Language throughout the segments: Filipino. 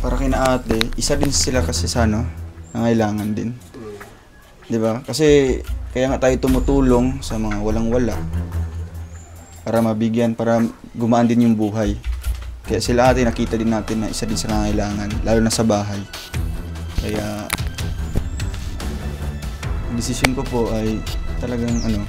para kina ate, isa din sila kasi sa ano, nangailangan din. 'Di ba? Kasi kaya nga tayo tumutulong sa mga walang-wala para mabigyan, para gumaan din yung buhay. Kaya sila ate, nakita din natin na isa din sa nangailangan, lalo na sa bahay. Kaya decision ko po ay talagang ano.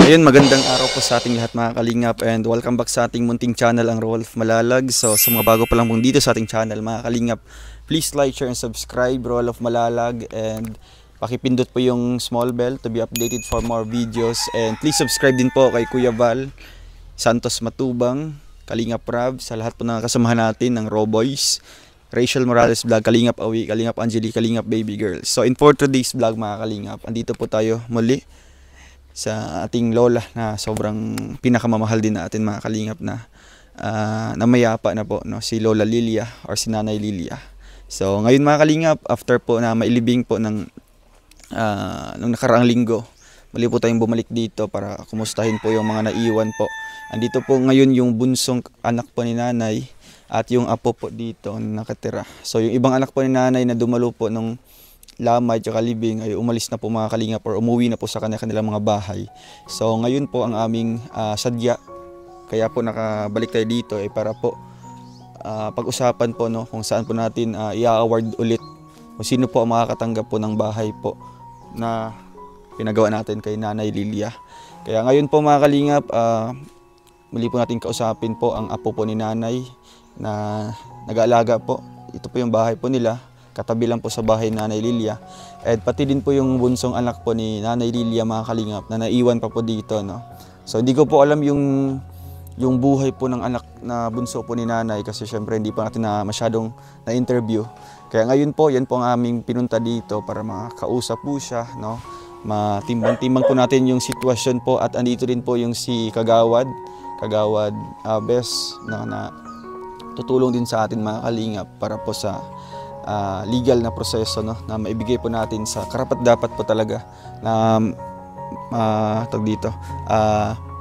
Ayun, magandang araw po sa ating lahat mga kalingap, and welcome back sa ating munting channel, ang Rolf Malalag. So sa mga bago pa lang pong dito sa ating channel mga kalingap, please like, share, and subscribe, Rolf Malalag, and pakipindot po yung small bell to be updated for more videos. And please subscribe din po kay Kuya Val Santos Matubang, Kalingap Rab, sa lahat po ng kasamahan natin ng Roboys, Rachel Morales Vlog, Kalingap Awi, Kalingap Angeli, Kalingap Baby Girl. So in for today's vlog mga kalingap, andito po tayo muli sa ating lola na sobrang pinakamamahal din natin mga kalingap, na namayapa na po, no, si Lola Lilia or si Nanay Lilia. So ngayon mga kalingap, after po na mailibing po ng nung nakaraang linggo, muli po tayong bumalik dito para kumustahin po yung mga naiwan po. Andito po ngayon yung bunsong anak po ni Nanay at yung apo po dito nakatira. So yung ibang anak po ni Nanay na dumalo po nung Lamay at Libing ay umalis na po mga kalingap, or umuwi na po sa kanilang mga bahay. So ngayon po ang aming sadya, kaya po nakabalik tayo dito ay para po pag-usapan po, no, kung saan po natin i-award ulit, kung sino po ang makakatanggap po ng bahay po na pinagawa natin kay Nanay Lilia. Kaya ngayon po mga kalingap, muli po natin kausapin po ang apo po ni Nanay na nag-aalaga po. Ito po yung bahay po nila, katabi lang po sa bahay ni Nanay Lilia. At pati din po yung bunsong anak po ni Nanay Lilia mga kalingap na naiwan pa po dito, no. So hindi ko po alam yung buhay po ng anak na bunso po ni Nanay, kasi syempre hindi pa natin na masyadong na-interview. Kaya ngayon po, yan po ang aming pinunta dito para makausap po siya, no. Matimbang-timbang po natin yung sitwasyon po, at andito din po yung si Kagawad Bes, no, na tutulong din sa atin mga kalingap para po sa legal na proseso, no, na maibigay po natin sa karapat-dapat po talaga na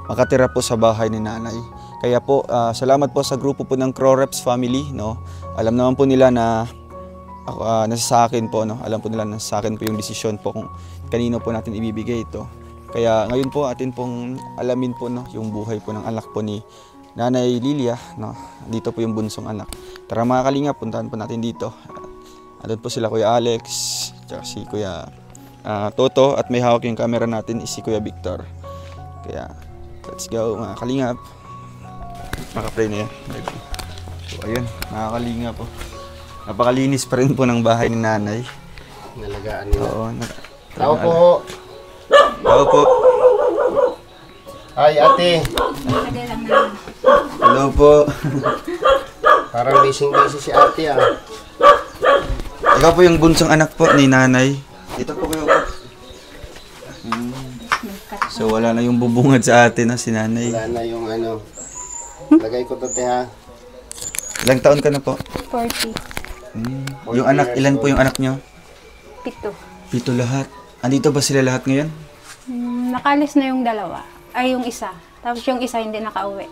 makatira po sa bahay ni Nanay. Kaya po salamat po sa grupo po ng Croreps family, no. Alam naman po nila na nasa sa akin po, no. Alam po nila na sa akin po yung desisyon po kung kanino po natin ibibigay ito. Kaya ngayon po atin pong alamin po, no, yung buhay po ng anak po ni Nanay Lilia, no. Dito po yung bunsong anak. Tara mga kalingap, puntahan po natin dito. Andun po sila Kuya Alex, tsaka si Kuya Toto, at may hawak yung camera natin is si Kuya Victor. Kaya let's go mga kalingap. Maka-play na yan. So ayun mga kalingap po, napakalinis pa rin po ng bahay ni Nanay. Nalagaan nila. Oo, Tao po. Tao po. Ay ate. Hello po. Parang busy si ate ah. Ikaw po yung bunsong anak po ni Nanay. Ito po kayo po. So wala na yung bubungad sa atin, na si Nanay. Wala na yung ano. Lagay ko to te ha. Ilang taon ka na po? 40. Yung anak, ilan po yung anak nyo? 7. 7 lahat. Andito ba sila lahat ngayon? Nakalis na yung dalawa. Ay, yung isa. Tapos yung isa hindi nakauwi.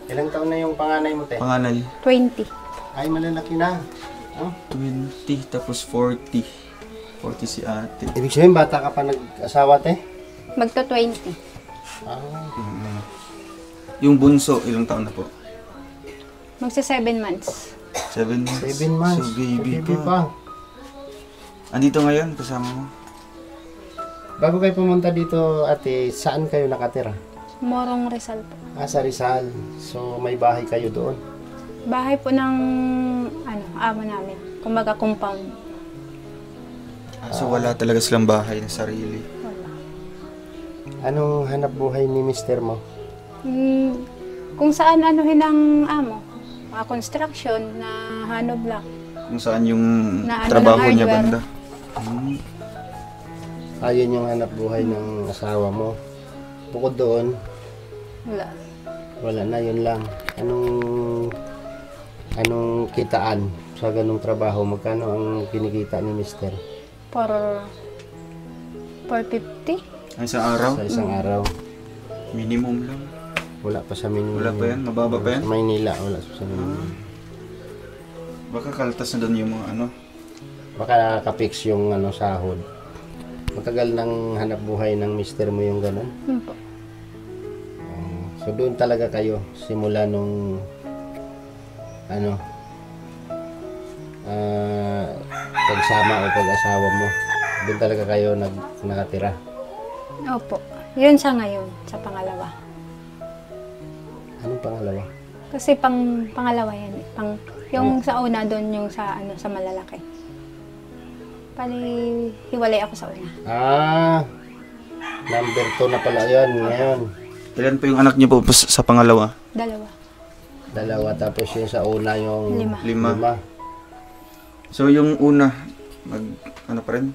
Ilang taon na yung panganay mo te? Panganay? 20. Ay malalaki na. Oh. 20, tapos 40. 40 si ate. Ibig sabihin bata ka pa nag-asawa te? Magto 20. Ah. Yung bunso, ilang taon na po? Magsa 7 months. 7 months? 7 months. So baby, So, pa. Andito ngayon, kasama mo? Bago kayo pumunta dito ate, saan kayo nakatira? Morong Rizal po. Sa Rizal. So may bahay kayo doon? Bahay po ng amo namin. Kumbaga compound. So wala talaga silang bahay na sarili? Wala. Anong hanap buhay ni mister mo? Kung saan anuhin ang amo. Construction na Hano Block. Kung saan yung Na trabaho niya hardware. banda? Ayun yung hanap buhay ng asawa mo. Bukod doon, Wala. wala na, yun lang. Anong kitaan sa ganung trabaho? Magkano ang kinikita ni mister? For 450. Ay, sa araw? Sa isang araw. Minimum lang. Wala pa sa minimum. Wala pa yan? Mababa pa yan? Sa Maynila, wala sa minimum. Baka kaltas na doon yung mga ano. Baka nakaka-fix yung sahod. Matagal nang hanap buhay ng mister mo yung ganun. Po. So doon talaga kayo simula nung pagsama o pag-asawa mo. Doon talaga kayo nakatira. Opo. Yun sa ngayon, sa pangalawa. Anong pangalawa? Kasi pangalawa yan eh. Yung sa una doon, yung sa sa malalaki. Pali, hiwalay ako sa una. Number 2 na pala yun ngayon. Ilan po yung anak niyo po sa pangalawa? Dalawa. Tapos yung sa una yung 5. 5. So yung una, pa rin?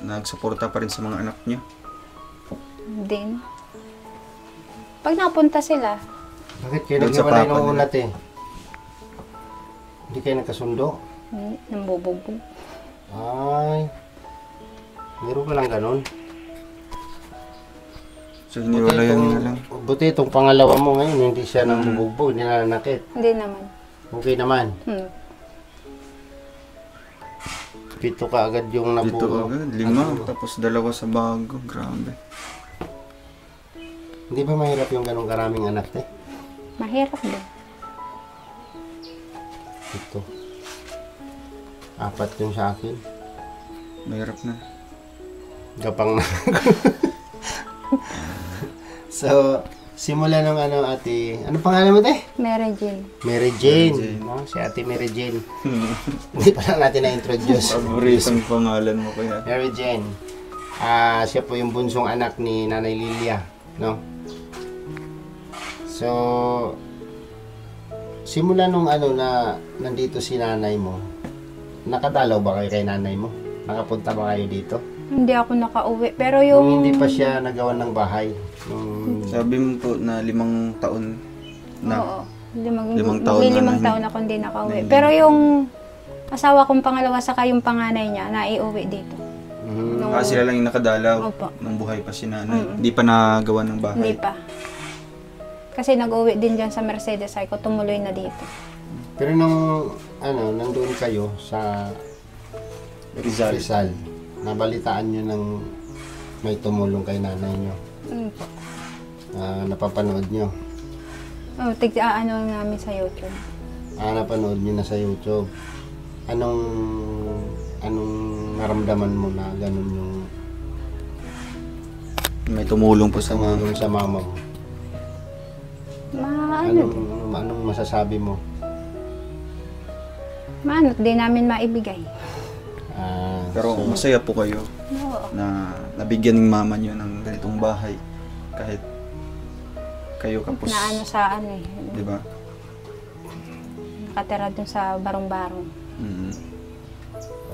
Nagsuporta pa rin sa mga anak niyo? Din. Pag napunta sila, Bakit kayo Doon sa naghiwalay papa nung nila. una, te? Hindi kayo nagkasundo? nambubugbog. Ay, meron ka lang ganun. So hiniwalayan na lang. Buti itong pangalawa mo ngayon, hindi siya nang bubugbog, hindi na nanakit. Hindi naman. Okay naman. 7 ka agad yung Dito nabuo. agad, 5, tapos 2 sa bago. Grabe. Hindi ba mahirap yung ganong karaming anak, te? Mahirap din. Ito. 4 yung sa akin. Mahirap na. Gapang na. So, simula nung ate, ano pangalan mo, te? Mary Jane. Mary Jane. No? Si ate Mary Jane. Hindi pa lang natin na-introduce. Paboritong pangalan mo kaya. Mary Jane. Siya po yung bunsong anak ni Nanay Lilia. No? So, simula nung na nandito si nanay mo, nakadalaw ba kayo kay nanay mo? Nakapunta ba kayo dito? Hindi ako nakauwi. Pero Nung yung... hindi pa siya nagawan ng bahay. Nung Sabi mo po na 5 taon na. Oo. Limang taon na 5 taon ako hindi nakauwi. Pero yung asawa kong pangalawa saka yung panganay niya, naiuwi dito. Nung- Sila lang yung nakadalaw Opo. nung buhay pa si nanay. Hindi pa nagawa ng bahay. Hindi pa. Kasi nag-uwi din dyan sa Mercedes. Ay ko tumuloy na dito. Pero nung nandoon kayo sa Rizal, nabalitaan nyo ng may tumulong kay nanay nyo. Po. Napapanood nyo. Oh, namin sa YouTube. Napanood nyo na sa YouTube. Anong naramdaman mo na ganun yung May tumulong po sa mga. tumulong sa mama mo? Anong masasabi mo? Maano, di namin maibigay. Pero masaya po kayo Oo. na nabigyan ng mama niyo ng ganitong bahay. Kahit kayo kapos. Na sa Di ba? nakatira dun sa barong-barong.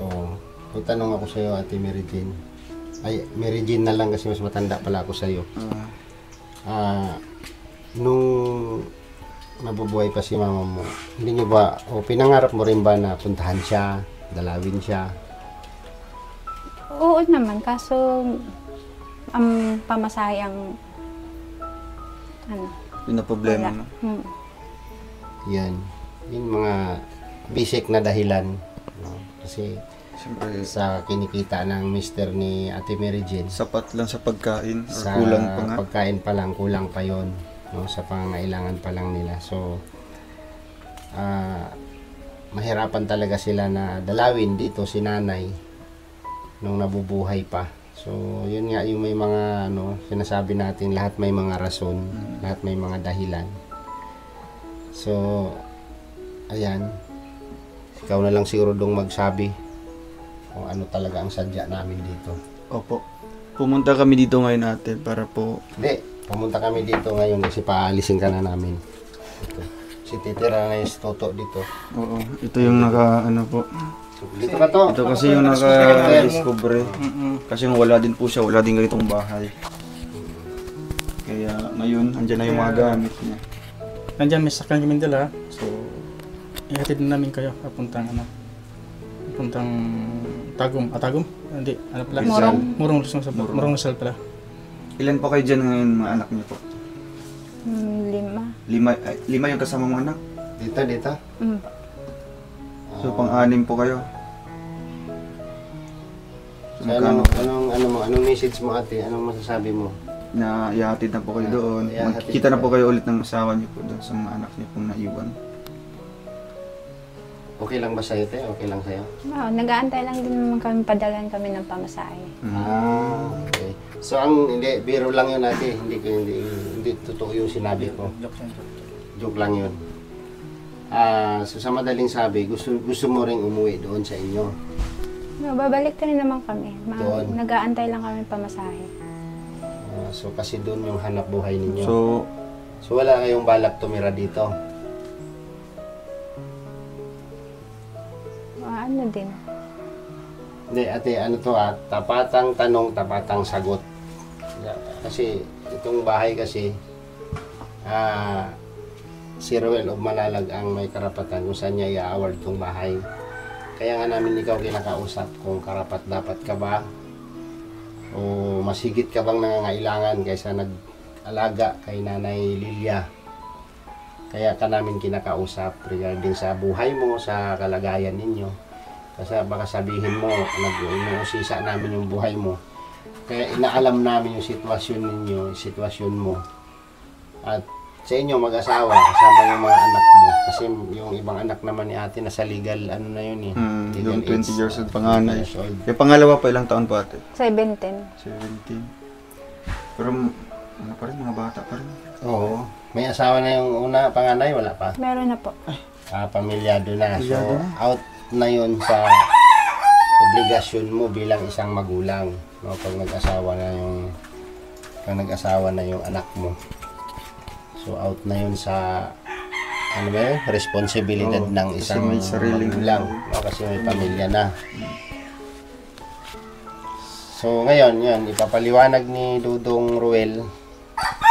Oo. May tanong ako sa'yo, Ate Mary Jane. Ay, Mary Jane na lang kasi mas matanda pala ako sa'yo. Nung nabubuhay pa si mama mo, hindi nyo ba, pinangarap mo rin ba na puntahan siya, dalawin siya? Oo naman, kaso ang pamasahe ang Yun na problema wala. mo. Yan. Yung mga basic na dahilan. No? Kasi Siyempre, sa kinikita ng mister ni Ate Mary Jane, sapat lang sa pagkain. Or sa kulang pa nga. pagkain pa lang, kulang pa yon, no? Sa pangangailangan pa lang nila. So, mahirapan talaga sila na dalawin dito si nanay nung nabubuhay pa. So, yun nga yung may mga sinasabi natin, lahat may mga rason, lahat may mga dahilan. So, ayan, ikaw na lang siguro dong magsabi kung ano talaga ang sadya namin dito. Opo. Pumunta kami dito ngayon natin para po. Hindi, pumunta kami dito ngayon kasi paalisin ka na namin. Ito. Si titira ngayon si Toto dito. Oo. Ito yung po. Dito ka to. Ito kasi yung naka-discover. Kasi wala din po siya. Wala din ganitong bahay. Kaya ngayon, andyan na yung mga gamit niya. Nandiyan may sakyan kami dala. So, ihatid na namin kayo papuntang puntang Tagum. Tagum? Hindi, ano pala? Morong. Morong Luzon pala. Ilan po kayo dyan ngayon mga anak niyo po? 5. Lima yung kasama mong anak? Dito. Mm. So pang-anim po kayo? So, anong message mo ate? Anong masasabi mo? Na ihatid na po kayo doon. Ihahatid Magkikita na ka. po kayo ulit ng asawa niyo po doon sa mga anak niyo pong naiwan. Okay lang ba sa'yo, te? Okay lang sa'yo? Nag-aantay lang din naman kami, padalan kami ng pamasahe. Okay. So hindi, biro lang yun ate. Hindi totoo yung sinabi ko. Joke lang yun. So sa madaling sabi, gusto mo ring umuwi doon sa inyo. Babalik ka rin naman kami. Doon. Nag-aantay lang kami pamasahe. So kasi doon yung hanap buhay ninyo. So, Wala kayong balak tumira dito. Ano din? Hindi ate, ano to tapatang tanong, tapatang sagot. Kasi itong bahay kasi si Roel of Malalag ang may karapatan kung saan niya i-award itong bahay. Kaya nga namin ikaw kinakausap kung karapat dapat ka ba o masigit ka bang nangangailangan kaysa nag-alaga kay Nanay Lilia. Kaya ka namin kinakausap regarding sa buhay mo, sa kalagayan ninyo. Kasi baka sabihin mo, nag-uusisa namin yung buhay mo. Kaya inaalam namin yung sitwasyon ninyo, yung sitwasyon mo. At sa inyo mag-asawa, kasama yung mga anak mo. Kasi yung ibang anak naman ni ate nasa legal, ano na yun eh. Legal yung 20 age, years old panganay. 20 years old. Yung pangalawa pa ilang taon po ate? 17. 17. Pero ano pa rin, mga bata pa rin. Oo. May asawa na yung una, panganay, wala pa? Meron na po. Pamilyado na. So, Pamilyado na. out na yun sa obligasyon mo bilang isang magulang. No? Pag nag-asawa na yung anak mo. So, out na yun sa responsibilidad Oo, ng kasi isang may sariling magulang. No? Kasi may pamilya na. So, ngayon, yun, ipapaliwanag ni Dudong Ruel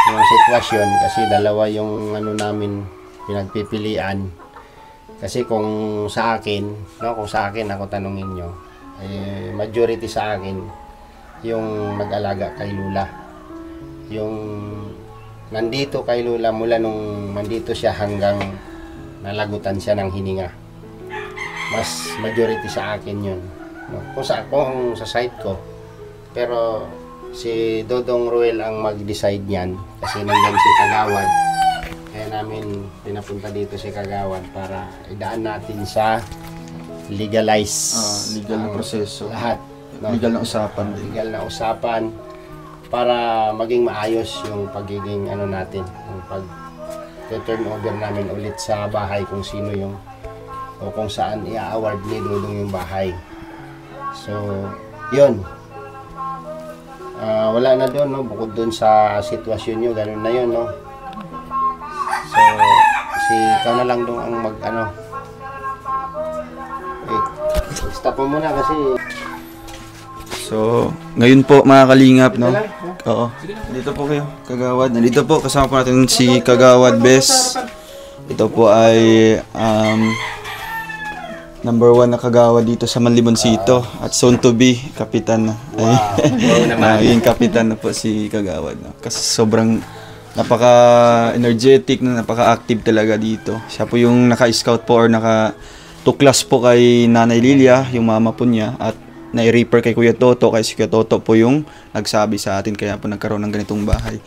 yung sitwasyon kasi dalawa yung namin pinagpipilian. Kasi kung sa akin, ako tanungin nyo, majority sa akin yung nag-alaga kay Lula. Yung nandito kay Lula mula nung nandito siya hanggang nalagutan siya ng hininga. Mas majority sa akin yun. No? Kung sa side ko. Pero si Dodong Ruel ang mag-decide niyan kasi nandiyan si Kagawad. Kaya namin pinapunta dito si Kagawad para idaan natin sa legalize Legal na proseso. lahat. No? Legal na usapan din. Legal na usapan para maging maayos yung pagiging natin, yung pag-turn over namin ulit sa bahay kung sino yung o kung saan i-award ni Dudong yung bahay. So, yun. Wala na doon, no? Bukod doon sa sitwasyon nyo, ganun na yun, no? So, ikaw na lang doon ang stop mo muna kasi So, ngayon po mga kalingap, no? Oo. Dito po kayo, Kagawad. Nandito po, kasama po natin si Kagawad Bes. Ito po ay number 1 na Kagawad dito sa Manliboncito at soon to be kapitan na. Yung kapitan na po si Kagawad. No? Kasi sobrang napaka-energetic, napaka-active talaga dito. Siya po yung naka-scout po or naka-tuklas po kay Nanay Lilia, yung mama po niya, at nai-refer kay Kuya Toto, kay si Kuya Toto po yung nagsabi sa atin, kaya po nagkaroon ng ganitong bahay.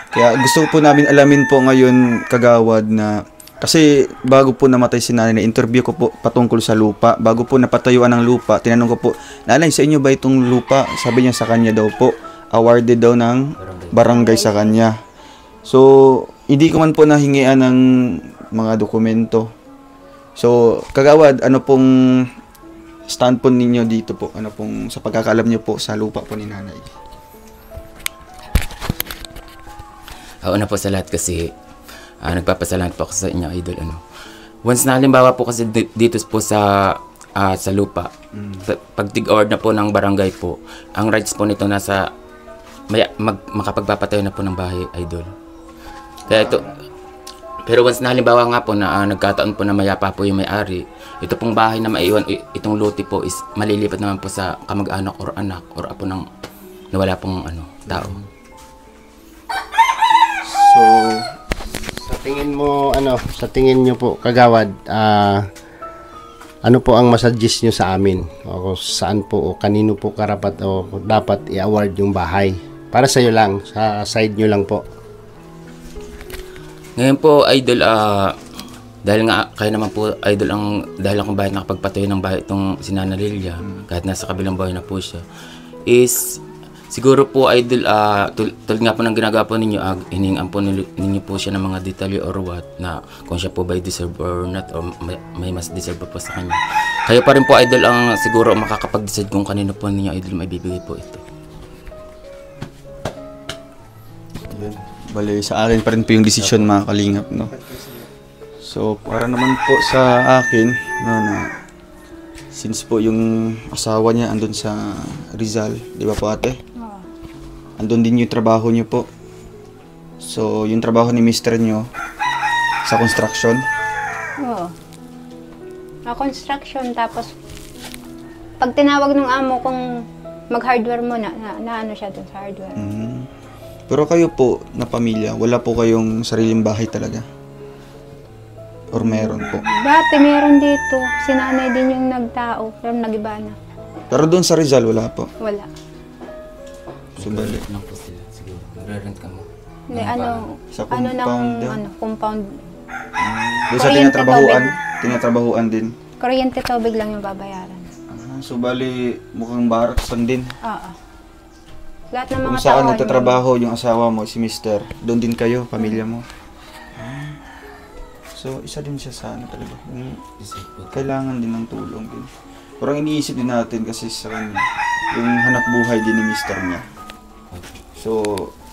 Kaya gusto po namin alamin po ngayon, Kagawad, na kasi bago po namatay si Nanay, na-interview ko po patungkol sa lupa. Bago po napatayuan ng lupa, tinanong ko po, Nanay, sa inyo ba itong lupa? Sabi niya sa kanya daw po, awarded daw ng barangay sa kanya. So, hindi ko man po nahingian ng mga dokumento. So, Kagawad, ano pong stand po ninyo dito po? Ano pong sa pagkakaalam niyo po sa lupa po ni Nanay? Una po sa lahat kasi nagpapasalamat po ako sa inyo, idol. Once na halimbawa po kasi dito po sa lupa, pag tig-award na po ng barangay po, ang rights po nito nasa makapagpapatayo na po ng bahay, idol. Kaya ito, pero once na halimbawa nga po na nagkataon po na mayapa po yung may-ari, ito pong bahay na maiwan, itong lote po is malilipat naman po sa kamag-anak or anak or apo ng nawala pong tao. tingin mo, sa tingin nyo po, kagawad, ano po ang masuggest nyo sa amin? O saan po, o kanino po karapat o dapat i-award yung bahay? Para sa iyo lang, sa side nyo lang po. Ngayon po, idol, dahil nga kayo naman po, idol, dahil akong bakit nakapagpatayo ng bahay itong si Nana Lilia, kahit nasa kabilang bahay na po siya, is siguro po, idol, tulad nga po ng ginagawa po ninyo, hiningaan po ninyo po siya ng mga detalye or what, na kung siya po ba deserve or not, or may mas deserve po sa kanya. Kayo pa rin po, idol, ang siguro makakapag-decide kung kanino po ninyo, idol, may bibigay po ito. Yun. Bale, sa akin pa rin po yung desisyon mga kalingap, no? So, para naman po sa akin, na since po yung asawa niya andun sa Rizal, di ba po ate? Oo. Andun din yung trabaho niyo po. So, yung trabaho ni mister niyo sa construction. Oo. Construction, tapos pag tinawag ng amo kung mag-hardware mo na ano siya dun sa hardware. Pero kayo po na pamilya, wala po kayong sariling bahay talaga? Or meron po? Dati meron dito, si nanay din yung nagtao, pero nag-iba na. Pero doon sa Rizal, wala po? Wala. So, bali. Lang po sila, siguro. Magre-rent ka mo. Hindi, Sa ano ng compound din? compound. Doon sa Kuryente, tinatrabahuan din? Kuryente, tubig lang yung babayaran. So, bali, mukhang barracks lang din. Oo. Lahat ng mga Kung saan tao, nagtatrabaho yung asawa mo, si mister, doon din kayo, pamilya mo. So, isa din siya sa ano talaga. Kailangan din ng tulong din. Pero ang iniisip din natin kasi sa kanya, yung hanap buhay din ni mister niya. So,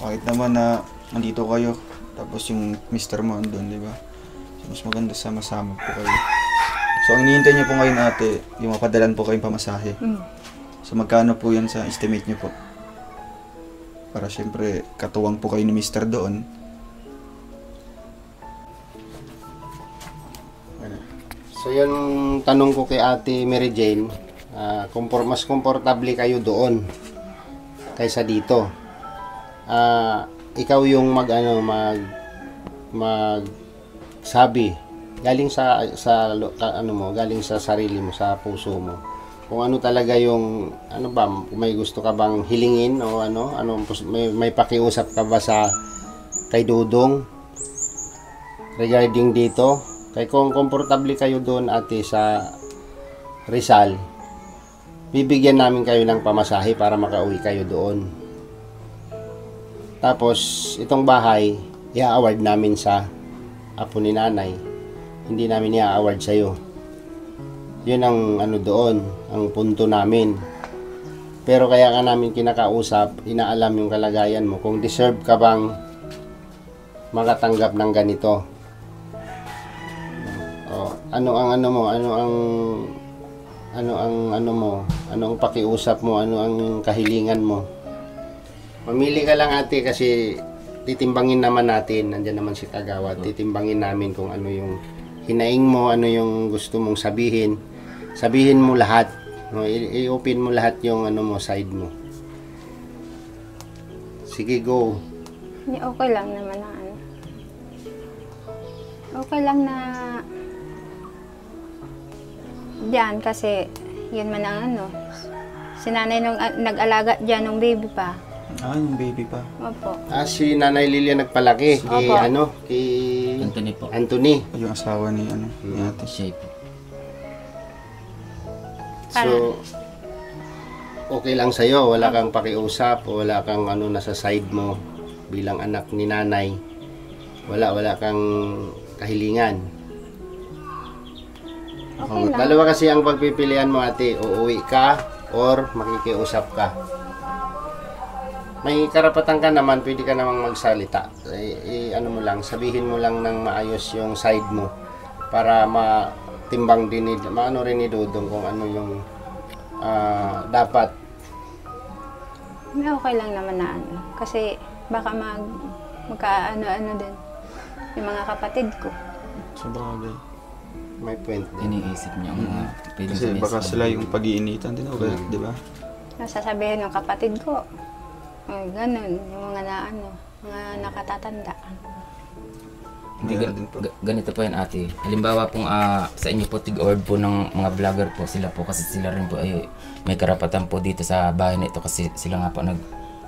kahit naman na nandito kayo, tapos yung mister mo andun, di ba? So, mas maganda sama-sama po kayo. So, ang hinihintay niyo po ngayon ate, yung mapadalan po kayong pamasahe. So, magkano po yan sa estimate niyo po? Para syempre, katuwang po kayo ni mister doon. So yun tanong ko kay Ate Mary Jane, mas komportable kayo doon kaysa dito. Ikaw yung magsabi galing sa galing sa sarili mo, sa puso mo. Kung ano talaga yung may gusto ka bang hilingin o may pakiusap ka ba kay Dudong regarding dito? Kaya kung komportable kayo doon ate sa Rizal, bibigyan namin kayo ng pamasahe para makauwi kayo doon. Tapos itong bahay, i-award namin sa apo ni nanay. Hindi namin i-award sa'yo. Yun ang doon, ang punto namin. Pero kaya ka namin kinakausap, inaalam yung kalagayan mo. Kung deserve ka bang makatanggap ng ganito. Ano ang pakiusap mo, ano ang kahilingan mo. Mamili ka lang ate kasi titimbangin naman natin, nandiyan naman si Kagawad, titimbangin namin kung ano yung hinaing mo, ano yung gusto mong sabihin. Sabihin mo lahat, no? I-open mo lahat yung side mo. Sige, go. Okay lang naman na Okay lang na diyan kasi yun man ang si nanay nung nag-alaga diyan nung baby pa. Yung baby pa. Opo. Si Nanay Lilia nagpalaki kay Opo. kay Anthony po. Anthony. Yung asawa ni ni ate. Siya po. So okay lang sa'yo, wala kang pakiusap, wala kang nasa side mo bilang anak ni nanay. Wala kang kahilingan. Okay lang. Dalawa kasi ang pagpipilian mo ate, uuwi ka or makikiusap ka. May karapatan ka naman, pwede ka namang magsalita. Mo lang, sabihin mo lang ng maayos yung side mo para matimbang din rin ni Dudong kung ano yung dapat. Okay lang naman na kasi baka magka-ano din yung mga kapatid ko. Sa bagay. May point din. Iniisip niya ang mga pwedeng Kasi sabihin baka sa sila yung pag-iinitan din, okay, di ba? Nasasabihin ng kapatid ko, ganun, yung mga mga nakatatanda. Hindi, Meron din po. ganito po yan ate. Halimbawa pong sa inyo po tig-order po ng mga vlogger po sila po kasi sila rin po ay may karapatan po dito sa bahay na ito kasi sila nga po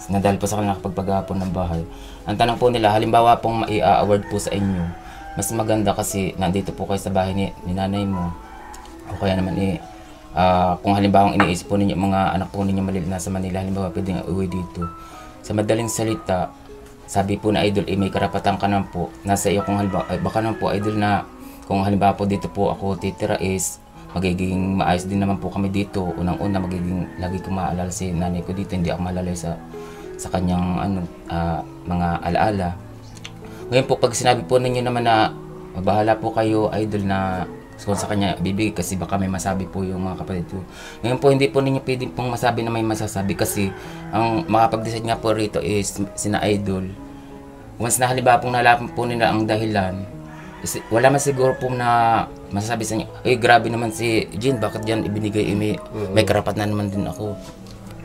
nadal po sa kanila nakapagpagahapon ng bahay. Ang tanong po nila, halimbawa pong mai-award po sa inyo, mas maganda kasi nandito po kayo sa bahay ni nanay mo. O kaya naman kung halimbawa iniisip po ninyo mga anak po ninyo maliliit nasa Manila, halimbawa pwedeng uwi dito. Sa madaling salita, sabi po na idol, may karapatan ka naman po. Nasa iyo kung halimbawa, baka naman po idol na kung halimbawa po dito po ako titira is magiging maayos din naman po kami dito. Unang-una magiging lagi ko maalala si nanay ko dito, hindi ako malalay sa kanyang mga alaala. Ngayon po pag sinabi po ninyo naman na mabahala po kayo idol na kung sa kanya bibigay kasi baka may masabi po yung mga kapatid ko. Ngayon po hindi po ninyo pwede pong masabi na may masasabi kasi ang makapag-decide nga po rito is sina idol. Once na halimbawa pong nalaman po nila ang dahilan, wala man siguro po na masasabi sa inyo, grabe naman si Jean, bakit yan ibinigay, may karapatan naman din ako.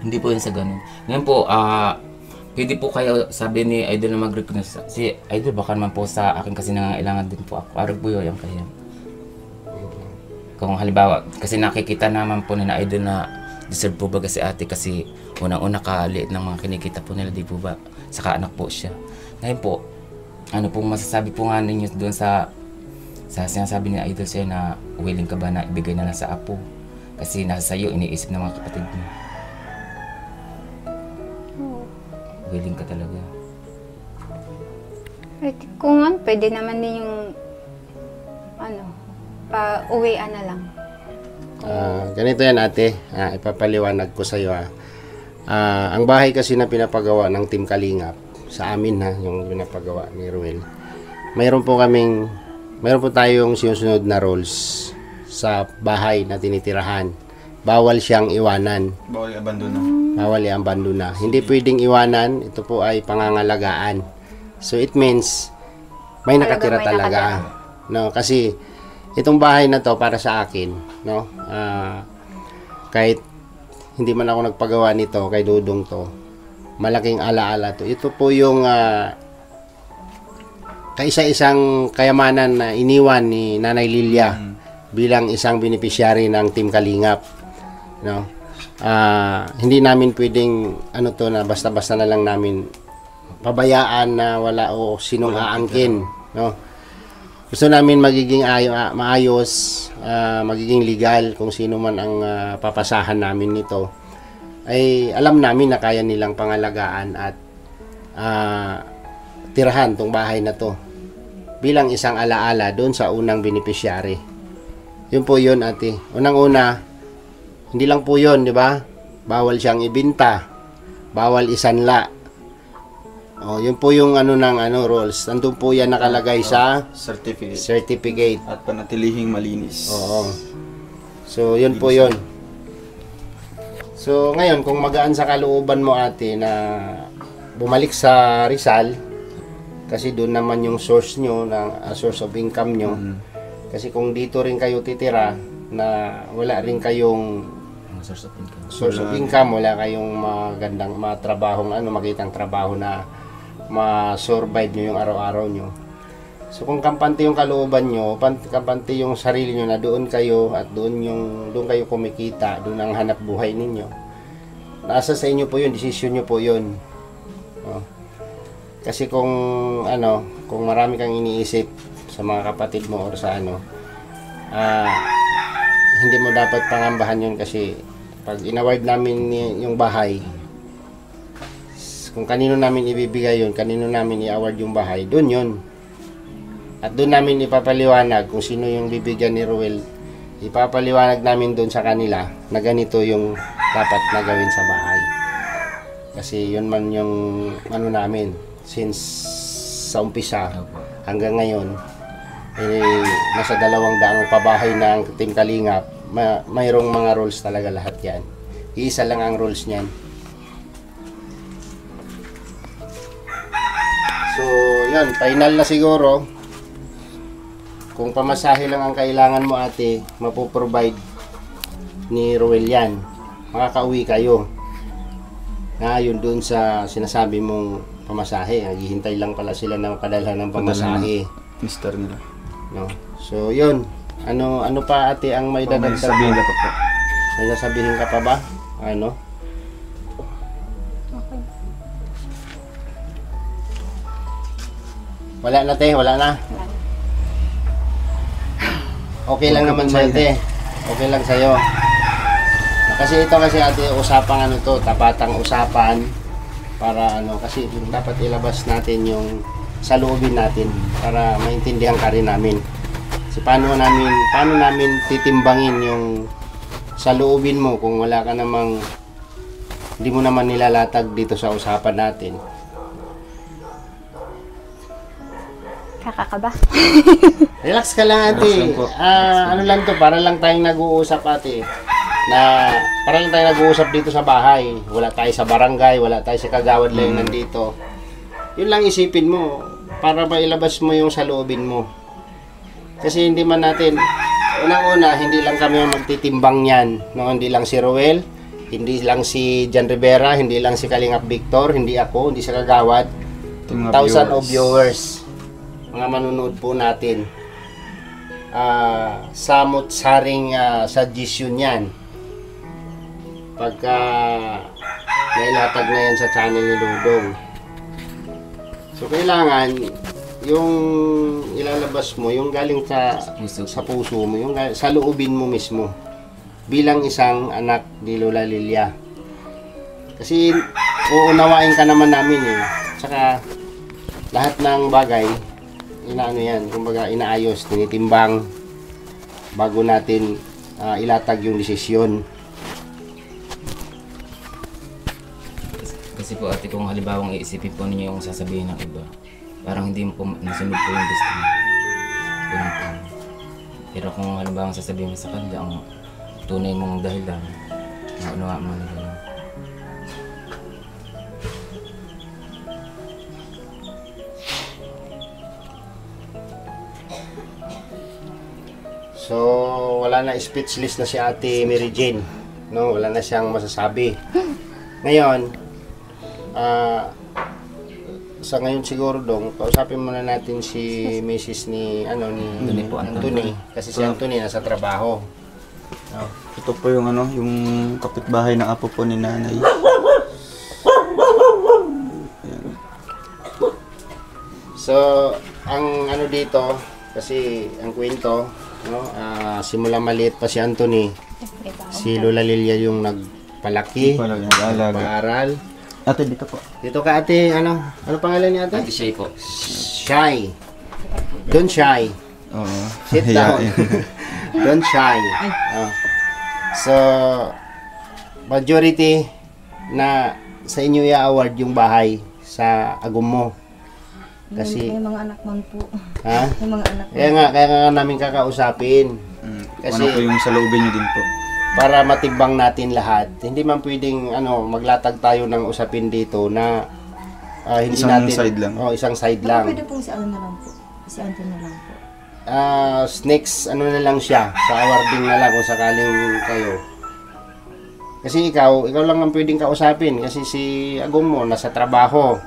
Hindi po yun sa ganun. Ngayon po, pwede po kayo sabi ni idol na mag-request. Si idol baka naman po sa akin kasi nangangailangan din po ako. Arag po yun kaya. Kung halimbawa, kasi nakikita naman po na idol na deserve po ba kasi ate kasi unang-una kaliit ng mga kinikita po nila, di po ba? Saka anak po siya. Ngayon po, ano pong masasabi po nga ninyo doon sa sinasabi ni idol sa'yo na willing ka ba na ibigay na lang sa apo? Kasi nasa sa'yo, iniisip ng mga kapatid mo. Willing ka talaga. Kung pwede naman din yung pa-uwian na lang. Ganito yan ate, ipapaliwanag ko sa iyo. Ang bahay kasi na pinapagawa ng Team Kalingap sa amin yung pinapagawa ni Ruel. Mayroon po tayong sinusunod na rules sa bahay na tinitirahan. Bawal siyang iwanan. Bawal abandona. Bawal i-abandona. Hindi pwedeng iwanan, ito po ay pangangalagaan. So it means may nakatira talaga. No, kasi itong bahay na to para sa akin, no? Kahit hindi man ako nagpagawa nito kay Dudong to, malaking alaala to. Ito po yung kaisa-isang kayamanan na iniwan ni Nanay Lilia bilang isang beneficiary ng Team Kalingap, no? Hindi namin pwedeng na basta-basta na lang namin pabayaan na wala o sinong aangkin, no? Gusto namin magiging maayos, magiging legal kung sino man ang papasahan namin nito. Ay alam namin na kaya nilang pangalagaan at tirahan tong bahay na to bilang isang alaala doon sa unang beneficiary. Yun po yun ate. Unang-una, hindi lang po yun, di ba? Bawal siyang ibinta, bawal isanla. Yun po yung rules. Nandun po yan nakalagay sa certificate. At panatilihing malinis. Oo. So, yun po yun. So, ngayon, kung magaan sa kalooban mo ate na bumalik sa Rizal, kasi doon naman yung source nyo, source of income nyo. Kasi kung dito rin kayo titira, na wala rin kayong source of income, wala kayong magandang matrabahong makitang trabaho na ma-survive nyo yung araw-araw nyo. So kung kampante yung kalooban nyo, kampante yung sarili nyo na doon kayo at doon kayo kumikita, doon ang hanap buhay ninyo. Nasa sa inyo po yun, desisyon nyo po yun. Kasi kung marami kang iniisip sa mga kapatid mo or sa hindi mo dapat pangambahan yun kasi pag inaward namin yung bahay, kung kanino namin ibibigay yun, kanino namin i-award yung bahay, doon yun. At doon namin ipapaliwanag kung sino yung bibigyan ni Ruel. Ipapaliwanag namin doon sa kanila na ganito yung dapat na gawin sa bahay. Kasi yun man yung namin. Since sa umpisa hanggang ngayon, nasa 200 pabahay ng Team Kalingap, mayroong mga rules talaga lahat yan. Iisa lang ang rules niyan. So, yan, final na siguro. Kung pamasahe lang ang kailangan mo ate, mapoprovide ni Ruel yan. Makakauwi kayo. na yun doon sa sinasabi mong pamasahe. Naghihintay lang pala sila ng padalhan ng pamasahe. Mister nila. No? So, yun. Ano pa ate ang may May dadagdag? sabihin ka pa po. May nasabihin ka pa ba? Ano? Okay. Wala na te, wala na. Okay lang naman sa'yo te. Okay lang sa'yo. Kasi ito kasi ate, usapang ano to, tapatang usapan para ano, kasi dapat ilabas natin yung saloobin natin para maintindihan ka rin namin. Kasi paano namin titimbangin yung saloobin mo kung wala ka namang, hindi mo naman nilalatag dito sa usapan natin. Kakakaba. Relax ka lang ate. Relax lang po. Ano lang to, para lang tayong nag-uusap ate. Na para lang tayong nag-uusap dito sa bahay. Wala tayo sa barangay, wala tayo sa kagawad lang nandito. Yun lang isipin mo para mailabas mo yung saloobin mo. Kasi hindi man natin, unang-una, hindi lang kami ang magtitimbang yan. No? Hindi lang si Roel, hindi lang si Jan Rivera, hindi lang si Kalingap Victor, hindi ako, hindi sa kagawad. Yung mga Thousand of viewers. Mga manunood po natin. Samot-saring suggestion yan. Pagka nailatag na yan sa channel ni Dudong. So kailangan yung ilalabas mo, yung galing sa puso mo, yung sa loobin mo mismo bilang isang anak ni Lola Lilia. Kasi uunawain ka naman namin eh. Saka lahat ng bagay inaano yan, kumbaga inaayos, tinitimbang bago natin ilatag yung desisyon. Kasi po ate, kung halimbawang iisipin po ninyo yung sasabihin ng iba, parang hindi mo po nasunod po yung gusto mo. Ganun po. Pero kung halimbawang sasabihin mo sa kanila ang tunay mong dahilan, maunawa mo na gano'n. So wala na, speechless na si Ate Mary Jane, no? Wala na siyang masasabi. Ngayon, sa ngayon siguro dong, kausapin muna natin si Mrs. ni Anthony po, Anthony, kasi si Anthony nasa trabaho. Ito po yung yung kapitbahay na apo po ni nanay. So, ang dito, kasi ang kwento, no, simula maliit pa si Anthony, si Lola Lilia yung nagpalaki, Wala nag-aalaga. pag-aaral. Ate, dito po. Dito ka ate, ano pangalan niya ate? Ate Shay po. Shy. Don't shy. Oo. Sit down. Hiyain. Don't shy. So, majority na sa inyo i-award yung bahay sa agum mo. Kasi, May mga anak man po. ha? May mga anak. Kaya nga namin kakausapin. Kasi, ano po yung saloobin nyo din po. Para matimbang natin lahat. Hindi man pwedeng maglatag tayo ng usapin dito na hindi Isang natin side lang. isang side lang. Pwede pong si ano na lang po. Si Auntie na lang po. Next na lang siya, sa awarding na lang kung sakaling kayo. Kasi ikaw lang ang pwedeng kausapin kasi si Agum mo nasa trabaho.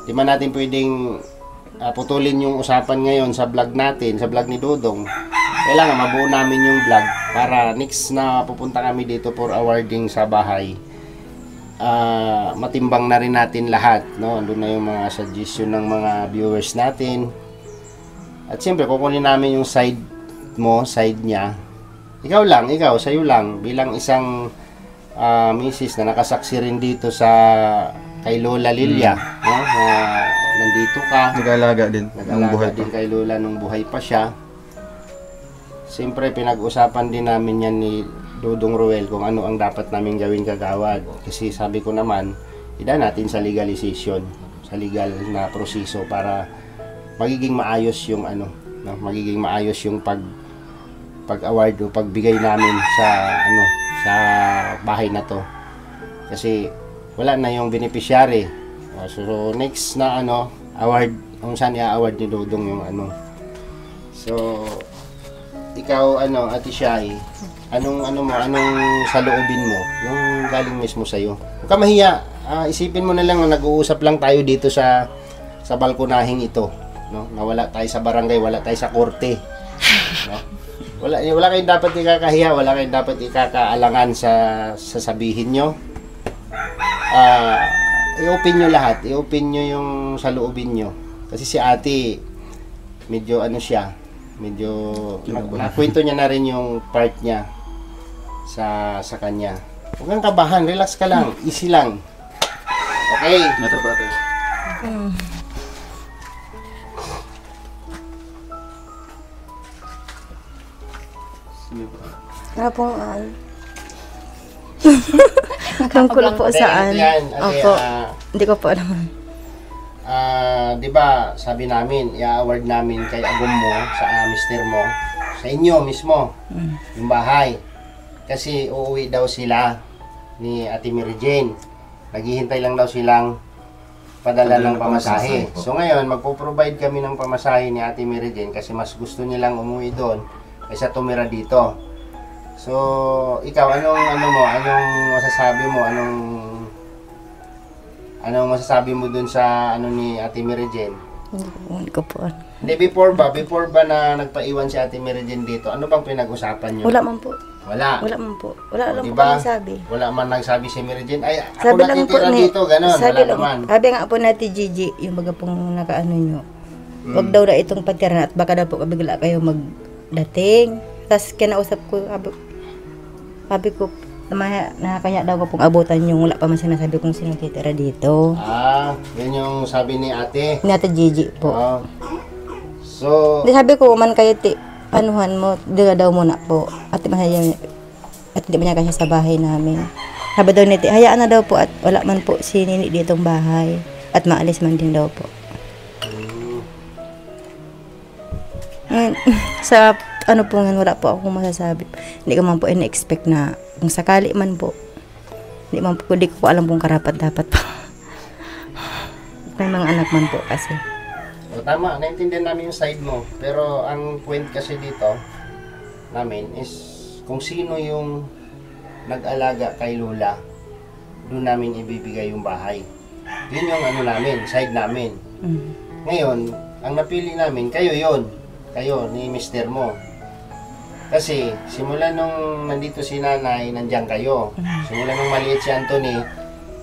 Di man natin pwedeng putulin yung usapan ngayon sa vlog natin, sa vlog ni Dodong. Kailangan mabuo namin yung vlog para next na pupunta kami dito for awarding sa bahay. Matimbang na rin natin lahat, no? Doon na yung mga suggestion ng mga viewers natin. At siyempre, kukunin namin yung side mo, side niya. Ikaw, sa'yo lang, bilang isang misis na nakasaksi rin dito sa kay Lola Lilia, no? Nandito ka, Nag-aalaga din. Nung nag-alaga buhay din pa. kay Lola nung buhay pa siya. Siyempre, pinag-usapan din namin yan ni Dudong Roel kung ano ang dapat namin gawin kagawad. Kasi sabi ko naman, idaan natin sa legalization, sa legal na proseso para magiging maayos yung magiging maayos yung pag-award o pagbigay namin sa bahay na to. Kasi wala na yung beneficiary. So next na award, kung saan i-award ni Dudong yung So ikaw Ate Shay, anong saloobin mo yung galing mismo sa iyo? Huwag ka mahiya. isipin mo na lang na nag-uusap lang tayo dito sa balkonahing ito, no? Na wala tayo sa barangay, wala tayo sa korte, no? Wala kayong dapat ikakahiya, wala kayong dapat ikakaalangan sa sasabihin nyo. I-open nyo lahat, i-open nyo yung sa loobin nyo. Kasi si ate, medyo ano siya, medyo nakwento niya na rin yung part niya sa kanya. Huwag kang kabahan, relax ka lang, easy lang. Okay? Natabate. Wala pong tungkol po saan. Yan, ate, Opo, hindi ko po alam. di ba, sabi namin, i-award namin kay Agum mo, sa mister mo, sa inyo mismo, yung bahay. Kasi uuwi daw sila ni Ate Mary Jane. Naghihintay lang daw silang padala ng pamasahe. So ngayon, magpo-provide kami ng pamasahe ni Ate Mary Jane kasi mas gusto nilang umuwi doon kaysa tumira dito. So, ikaw, anong masasabi mo, anong masasabi mo dun sa ni Ate Mary Jane? Hindi ko po alam. Hindi, before ba na nagpaiwan si Ate Mary Jane dito, ano bang pinag-usapan nyo? Wala man po. Wala. Wala man po. Wala lang po Diba? kami sabi. Wala man nagsabi si Mary Jane, ay, ako Sabi lang po natitira dito, gano'n, sabi wala lang, naman. sabi nga po natin Gigi, yung baga pong nakaano nyo. Wag daw na itong pagtiran at baka daw po kabigla kayo magdating. Tapos kinausap ko, sabi ko, nakakaya daw ko pong abutan yung wala pa man sinasabi kong sino titira dito. Yun yung sabi ni ate. Ni Ate Gigi po. Oo. So, Di sabi ko, man kayo anuhan mo, dila daw muna po. At hindi man niya kasi sa bahay namin. Sabi daw niti, hayaan na daw po at wala man po si Nini ditong bahay. At maalis man din daw po. Ngayon, sa ano po nga, wala po akong masasabi. Hindi ko man po in-expect na kung sakali man po. Hindi ko po alam kung karapat dapat pa. May mga anak man po kasi. so, tama, naintindihan namin yung side mo. Pero ang point kasi dito namin is kung sino yung nag-alaga kay Lola, doon namin ibibigay yung bahay. Yun yung namin, side namin. Ngayon, ang napili namin, kayo yon, kayo ni mister mo. Kasi simula nung nandito si nanay, nandyan kayo. Simula nung maliit si Anthony,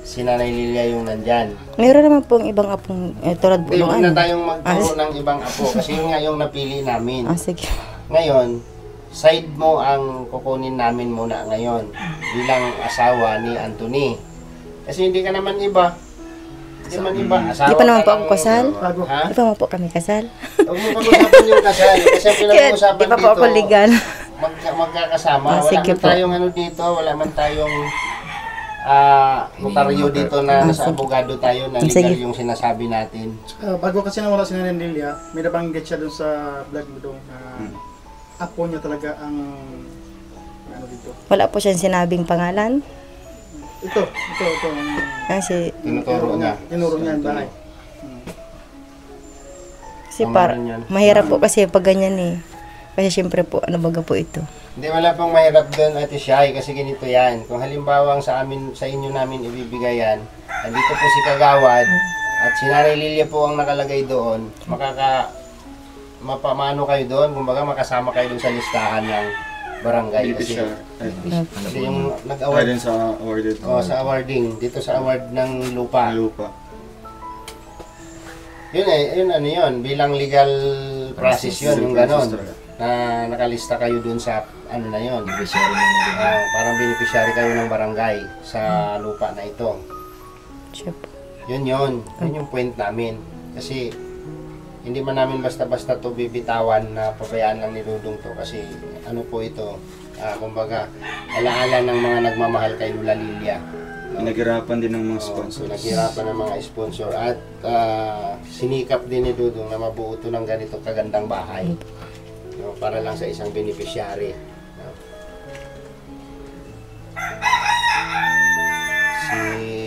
si Nanay Lilia yung nandyan. Meron naman pong ibang apong tulad po Hindi, ng huwag na tayong magturo ng ibang apo kasi yun nga yung napili namin. sige. Ngayon, side mo ang kukunin namin muna ngayon bilang asawa ni Anthony. Kasi hindi ka naman iba. Hindi man iba. Asawa Di pa naman ka po ako ng- kasal. Ha? Di pa mo po kami kasal. Huwag mo pag-usapan yung kasal. Kasi ang pinag-uusapan Di pa po ako dito, legal. magkakasama. Wala Sige man po. tayong dito, wala man tayong notaryo dito na nasa sige. abogado tayo na Sige. legal yung sinasabi natin. Bago kasi nawala si Nanay Lilia, may nabanggit siya dun sa vlog mo doon na apo niya talaga ang ano dito. Wala po siyang sinabing pangalan. Ito. Kasi, Tinuturo niya. Tinuro niya ang bahay. kasi Pangalan yan. mahirap po kasi pag ganyan eh. Kasi syempre po, ano baga po ito. Hindi, wala pong mahirap doon, Ate Shai, kasi ganito yan. Kung halimbawa sa inyo namin ibibigay yan, andito po si Kagawad, at si Nanay Lilia po ang nakalagay doon, mapamano kayo doon, kumbaga makasama kayo doon sa listahan ng barangay. Dito Kasi siya. kasi yung Ay, nag-award, din sa awarded. sa awarding, dito sa award ng lupa. Lupa. Yun, bilang legal process yun, yung ganon. Process talaga. Na nakalista kayo dun sa na yun. Parang beneficiary kayo ng barangay sa lupa na ito. Siya po. Yun yung point namin. Kasi hindi man namin basta-basta to bibitawan na pabayaan lang ni Dudong to kasi ano po ito, kumbaga alaala ng mga nagmamahal kay Lola Lilia. Pinaghirapan din ng mga sponsors. Naghirapan ng mga sponsor at sinikap din ni Dudong na mabuo to ng ganito kagandang bahay. No, para lang sa isang beneficiary. No? Si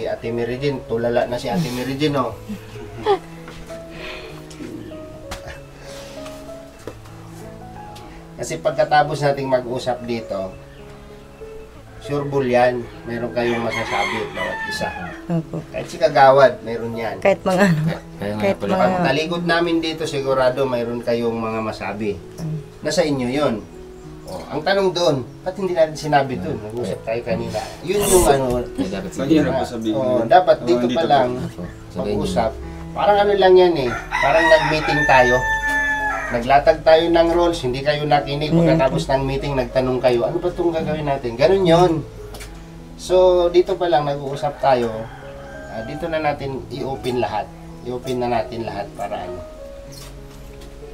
Ate Mary Jane, tulala na si Ate Mary Jane, oh. Kasi pagkatapos nating mag-usap dito, sureball yan. Meron kayong masasabi bawat isa. Opo. Kahit si Kagawad, meron yan. Kahit mga ano. Kaya nga Kahit pala. mga... Pag talikod namin dito, sigurado mayroon kayong mga masabi. Nasa inyo yon. Oh, ang tanong doon, ba't hindi natin sinabi doon? Nag-usap tayo kanina. Yun yung ano, Kaya dapat Mahirap pa sabihin. dapat Oo, dito dito pa pa. lang mag-usap. Parang ano lang yan eh. Parang nag-meeting tayo. Naglatag tayo ng roles, hindi kayo nakinig. Pagkatapos ng meeting, nagtanong kayo, ano ba itong gagawin natin? Ganun yon. So, dito pa lang nag-uusap tayo. Dito na natin i-open lahat. I-open na natin lahat para ano.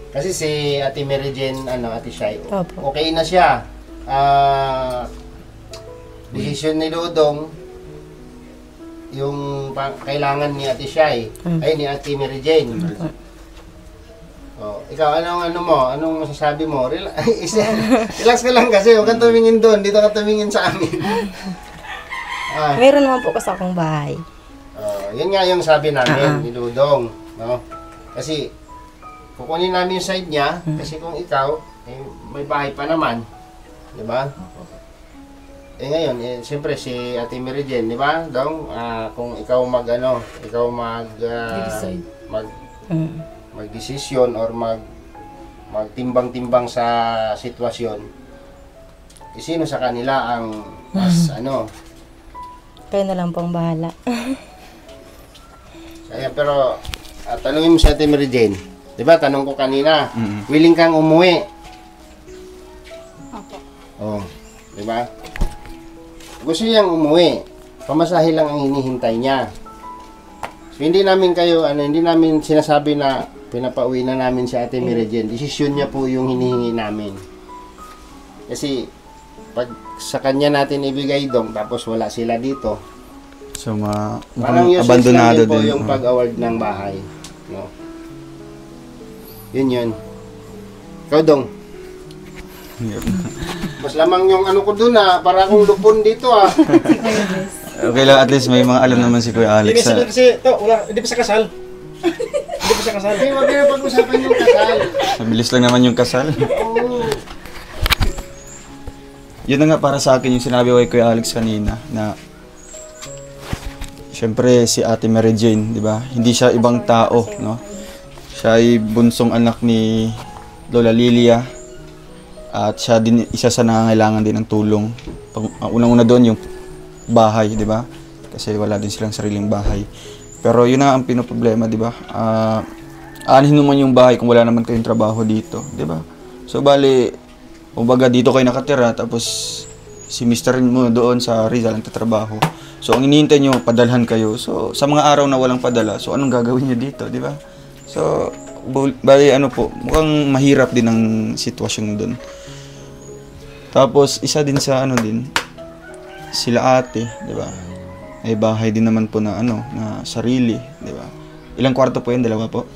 Kasi si Ate Mary Jane, Ate Shai, Opo. okay na siya. Decision ni Dodong, yung kailangan ni Ate Shai, ay ni Ate Mary Jane. Oh, ikaw, anong masasabi mo? Relax ka lang kasi, huwag kang tumingin doon, dito ka tumingin sa amin. Meron naman po kasi akong bahay. Yun nga yung sabi namin ni Dodong, no? Kasi kukunin namin yung side niya, kasi kung ikaw, may bahay pa naman, di ba? Ngayon, siyempre si Ate Mary Jane, di ba? Dong, kung ikaw mag-desisyon or magtimbang-timbang sa sitwasyon, sino sa kanila ang mas Kayo na lang pong bahala. Kaya pero tanungin mo si Ate Mary Jane, di ba? Tanong ko kanina, willing kang umuwi? Opo. Oh, di ba? Gusto niyang umuwi. Pamasahe lang ang hinihintay niya. So, hindi namin sinasabi na pinapauwi na namin si Ate Mary Jane. Desisyon niya po yung hinihingi namin. Kasi pag sa kanya natin ibigay dong, tapos wala sila dito, So, parang useless abandonado lang din po din. yung pag-award ng bahay. No? Yun. Ikaw dong. Mas lamang yung ko dun para akong lupon dito Okay lang, at least may mga alam naman si Kuya Alex. Kasi hindi pa sa kasal. Hindi pa sa kasal. Hindi, wag na pag-usapan yung kasal. Mabilis lang naman yung kasal. Yun na nga para sa akin yung sinabi ko kay Kuya Alex kanina na syempre si Ate Mary Jane, di ba? Hindi siya ibang tao, no? Siya ay bunsong anak ni Lola Lilia at siya din isa sa nangangailangan din ng tulong. Unang-una doon yung bahay, di ba? Kasi wala din silang sariling bahay. Pero yun na ang pinoproblema, di ba? Aanhin naman yung bahay kung wala naman kayong trabaho dito, di ba? So bali, kumbaga dito kayo nakatira, tapos si Mr. mo doon sa Rizal ang tatrabaho. So ang hinihintay nyo, padalhan kayo. So sa mga araw na walang padala, so anong gagawin nyo dito, di ba? So, bali mukhang mahirap din ang sitwasyon doon. Tapos isa din sa sila ate, di ba? May bahay din naman po na na sarili, di ba? Ilang kwarto po yun? Dalawa po?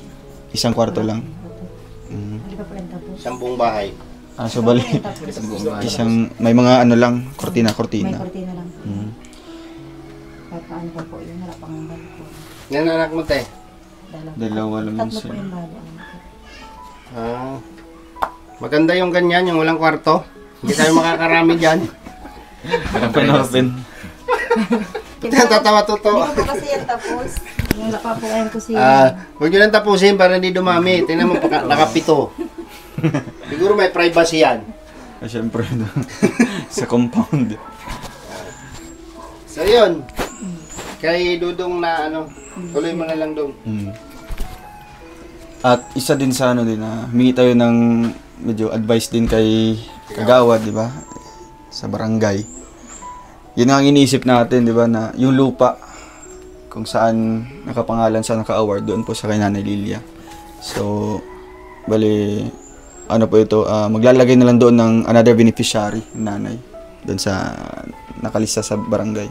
Isang kwarto lang. Isang buong bahay. So bali, may mga lang, kortina. May kortina lang. Kahit paano pa po yun, wala pang bago. Yan anak mo, te. Dalawa lang Tatlo po sila. yung bago. Maganda yung ganyan, yung walang kwarto. Hindi tayo makakarami dyan. Open. Tatawa totoo. Hindi po kasi yan tapos. Wala pa po kayang kusina. Huwag nyo lang tapusin para hindi dumami. Tingnan mo, nakapito. Siguro may privacy yan. Siyempre, sa compound. So yun. Kay Dudong na tuloy mo na lang Dong. At isa din sa humingi tayo ng medyo advice din kay Kagawad, di ba? Sa barangay. Yun ang iniisip natin, di ba, na yung lupa kung saan nakapangalan, saan naka-award, doon po sa kay Nanay Lilia. So, bali, po ito, maglalagay na lang doon ng another beneficiary, nanay, doon sa nakalista sa barangay.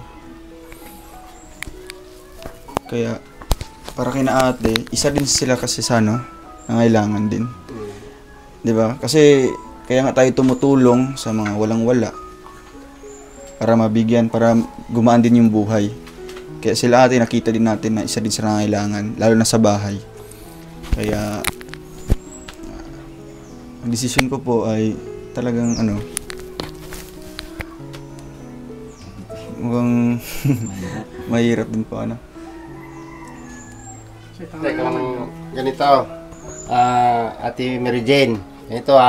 Kaya, para kay na ate, isa din sila kasi sa nangailangan din. 'Di ba? Kasi kaya nga tayo tumutulong sa mga walang-wala para mabigyan, para gumaan din yung buhay. Kaya sila ate, nakita din natin na isa din sa nangailangan, lalo na sa bahay. Kaya ang desisyon ko po ay talagang Mukhang mahirap din po ano. Teka, ganito. Ate Mary Jane. Ganito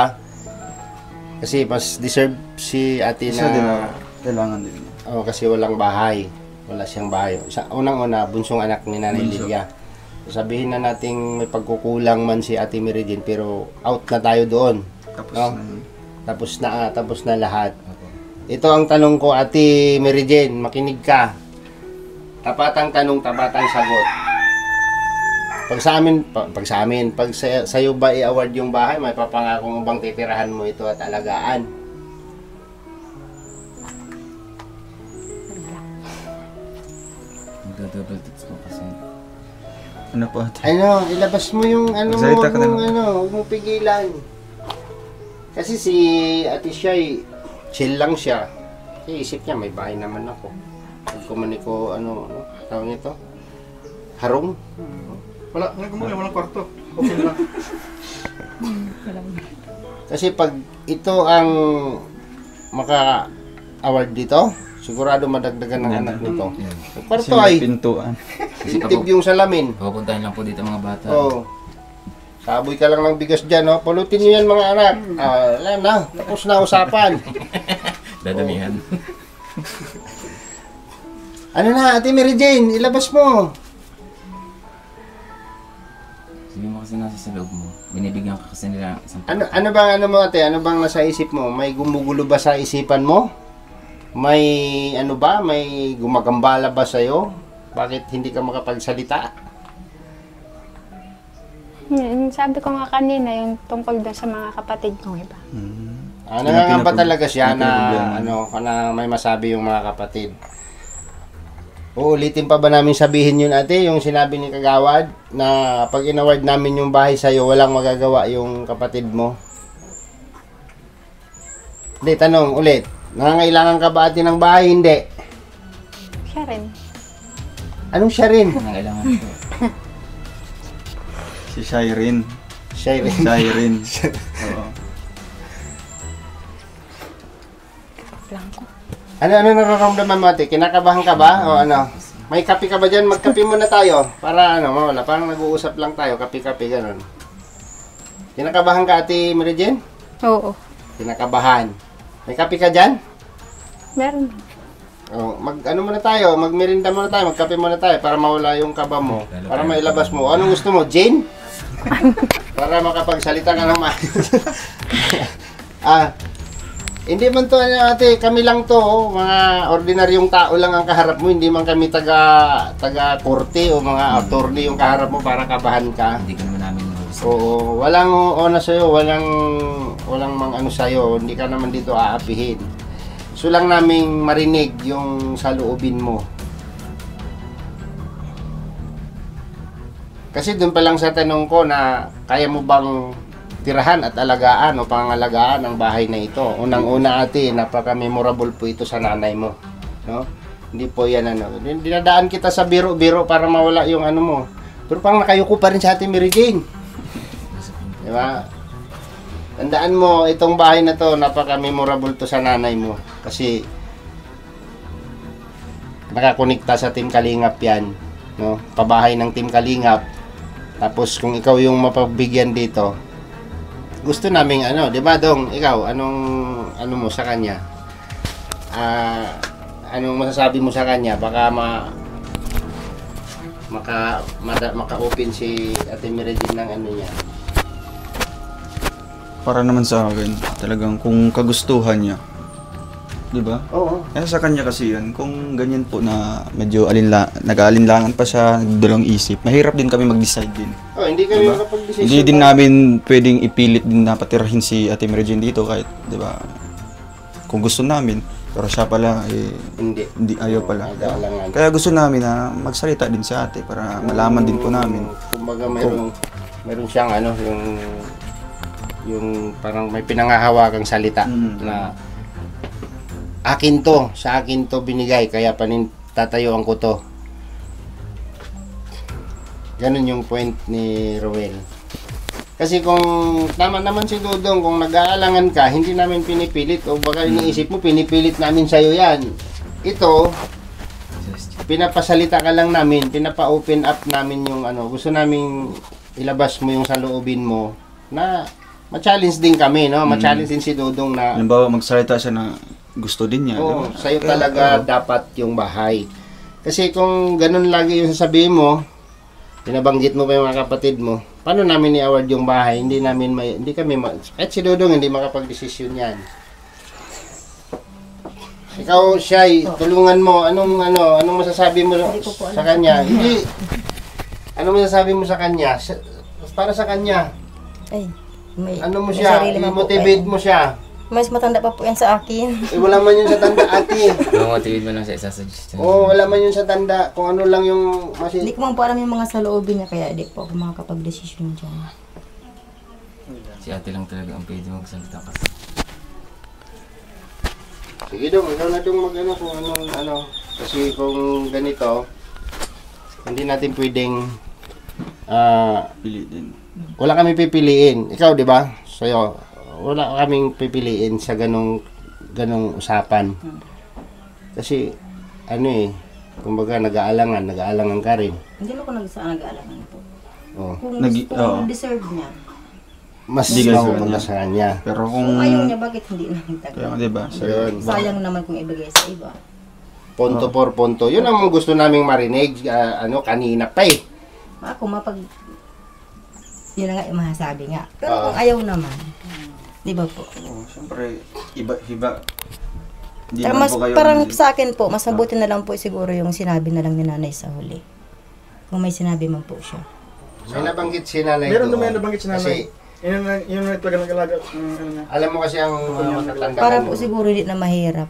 kasi mas deserve si ate Isa din na... kailangan din. kasi walang bahay. Wala siyang bahay. Unang-una, bunsong anak ni Nanay Lilia. So, sabihin na nating may pagkukulang man si ate Mary Jane, pero out na tayo doon. Tapos na lahat. Ito ang tanong ko, ate Mary Jane, makinig ka. Tapatang tanong, tapatang sagot. Pag sa'yo ba i-award yung bahay, may papangako mo bang titirahan mo ito at alagaan? Double tips po kasi. Ano po ate? Ilabas mo yung Magsalita ka na lang. huwag mong pigilan. Kasi si ate Shay, chill lang siya. Kasi isip niya, may bahay naman ako. Pag kumaniko, tawag nito? Harong? Walang kwarto. Okay lang. Kasi pag ito ang maka-award dito, sigurado madagdagan ng anak nito. Yung kwarto ay Pintuan. tip yung salamin. Pupuntahan lang po dito mga bata. Saboy ka lang ng bigas dyan, pulutin nyo yan mga anak. Wala na, tapos na usapan. Dadamihan. Ano na, ate Mary Jane, ilabas mo. Sabi mo kasi nasa sa loob mo. Binibigyan ka kasi nila isang Ano bang nasa isip mo? May gumugulo ba sa isipan mo? May may gumagambala ba sa'yo? Bakit hindi ka makapagsalita? Sabi ko nga kanina, yung tungkol doon sa mga kapatid kong iba. Nangangamba talaga siya na may masabi yung mga kapatid. Uulitin pa ba namin sabihin yun ate, yung sinabi ni Kagawad na pag inaward namin yung bahay sa'yo, walang magagawa yung kapatid mo? Hindi, tanong ulit. Nangangailangan ka ba ate ng bahay? Hindi. Siya rin. Anong siya rin? kailangan po. Si Shyrene. Siya rin. Shyrene. Oo. Ano nararamdaman mo ate? Kinakabahan ka ba? O ano? May kape ka ba dyan? Magkape muna tayo. Para mawala. Parang nag-uusap lang tayo. Kape-kape, ganun. Kinakabahan ka ate Mary Jane? Oo. Kinakabahan. May kape ka dyan? Meron. Muna tayo, magmerinda muna tayo, magkape muna tayo para mawala yung kaba mo, para mailabas mo. Anong gusto mo, Jane? Para makapagsalita ka naman. Hindi man to ate, kami lang to, mga ordinaryong tao lang ang kaharap mo, hindi man kami taga korte o mga attorney yung kaharap mo para kabahan ka. Hindi ka naman namin Oo, walang sa'yo, walang sa'yo, hindi ka naman dito aapihin. So lang naming marinig yung sa loobin mo. Kasi doon pa lang sa tanong ko na kaya mo bang tirahan at alagaan o pangalagaan ang bahay na ito. Unang-una ate, napaka-memorable po ito sa nanay mo. No? Hindi po yan dinadaan kita sa biro-biro para mawala yung mo. Pero parang nakayuko pa rin sa ate Mary Jane. Diba? Tandaan mo, itong bahay na to, napaka-memorable to sa nanay mo. Kasi, nakakonekta sa Team Kalingap yan. No? Pabahay ng Team Kalingap. Tapos, kung ikaw yung mapabigyan dito, gusto naming di ba Dong, ikaw, ano mo sa kanya? Anong masasabi mo sa kanya? Baka maka-open si Ate Mary Jane ng niya. Para naman sa akin, talagang kung kagustuhan niya. 'Di ba? Oo. Kaya sa kanya kasi 'yan, kung ganyan po na medyo nag-aalinlangan pa siya, nagdulong isip, mahirap din kami mag-decide din. Hindi kami makapag-decision. Hindi din namin pwedeng ipilit din na patirahin si Ate Mary Jane dito kahit, 'di ba? Kung gusto namin, pero siya pala hindi ayaw pala. Kaya gusto namin na magsalita din sa ate para malaman din po namin. Kumbaga meron siyang yung parang may pinangahawakang salita na sa akin to binigay, kaya tatayuan ko to. Ganun yung point ni Roel. Kasi kung tama naman si Dudong, kung nag-aalangan ka, hindi namin pinipilit, o baka iniisip mo, pinipilit namin sa'yo yan. ito, pinapasalita ka lang namin, pinapa-open up namin yung ano, gusto naming ilabas mo yung saloobin mo na ma-challenge din kami, no? Ma-challenge din si Dodong na Halimbawa, magsalita siya na gusto din niya. oo, diba? sa'yo talaga dapat yung bahay. Kasi kung ganun lagi yung sasabihin mo, pinabanggit mo pa yung mga kapatid mo, paano namin i-award yung bahay? Hindi kami, kahit si Dodong hindi makapag-desisyon yan. Ikaw, Shai, tulungan mo. Anong masasabi mo sa kanya? Hindi. Ano masasabi mo sa kanya? Para sa kanya. Ay, may, Ano mo may siya? sarili man po I-motivate kayo. mo siya. Mas matanda pa po yan sa akin. Eh, wala man yun sa tanda, ate. Mamotivate mo lang sa isa suggestion. Oo, wala man yun sa tanda. Kung ano lang yung Hindi ko man po alam yung mga saloobin niya, kaya di po ako makakapag-desisyon dyan. Si ate lang talaga ang pwede magsalita kasi. Sige dong, ikaw na dong mag-ano kung anong ano. Kasi kung ganito, hindi natin pwedeng Pili din. wala kami pipiliin. Ikaw, di ba? Sa'yo, wala kaming pipiliin sa ganong usapan. Kasi, ano eh, kumbaga nag-aalangan ka rin. Hindi mo ko nag-aalangan po. Oh. Kung Nag- gusto oo. kong deserve niya, Mas Hindi ka mapupunta sa kanya. Pero kung kung... ayaw niya, bakit hindi na Kaya nagtagal? diba? Yun. Sayang naman kung ibigay sa iba. Punto por punto. Yun ang gusto naming marinig kanina pa eh. Ako mapag... Yun na nga yung masasabi nga. Pero Oo. kung ayaw naman, di ba po? Oh, siyempre, iba. Hindi Pero naman mas po kayo... parang sa akin po, mas mabuti na lang po siguro yung sinabi na lang ni nanay sa huli. Kung may sinabi man po siya. May nabanggit si nanay Meron doon. naman nabanggit si nanay. Kasi, Yun na talaga nag-alaga. Ano na. alam mo kasi ang matatanda Para ka po mo. siguro hindi na mahirap.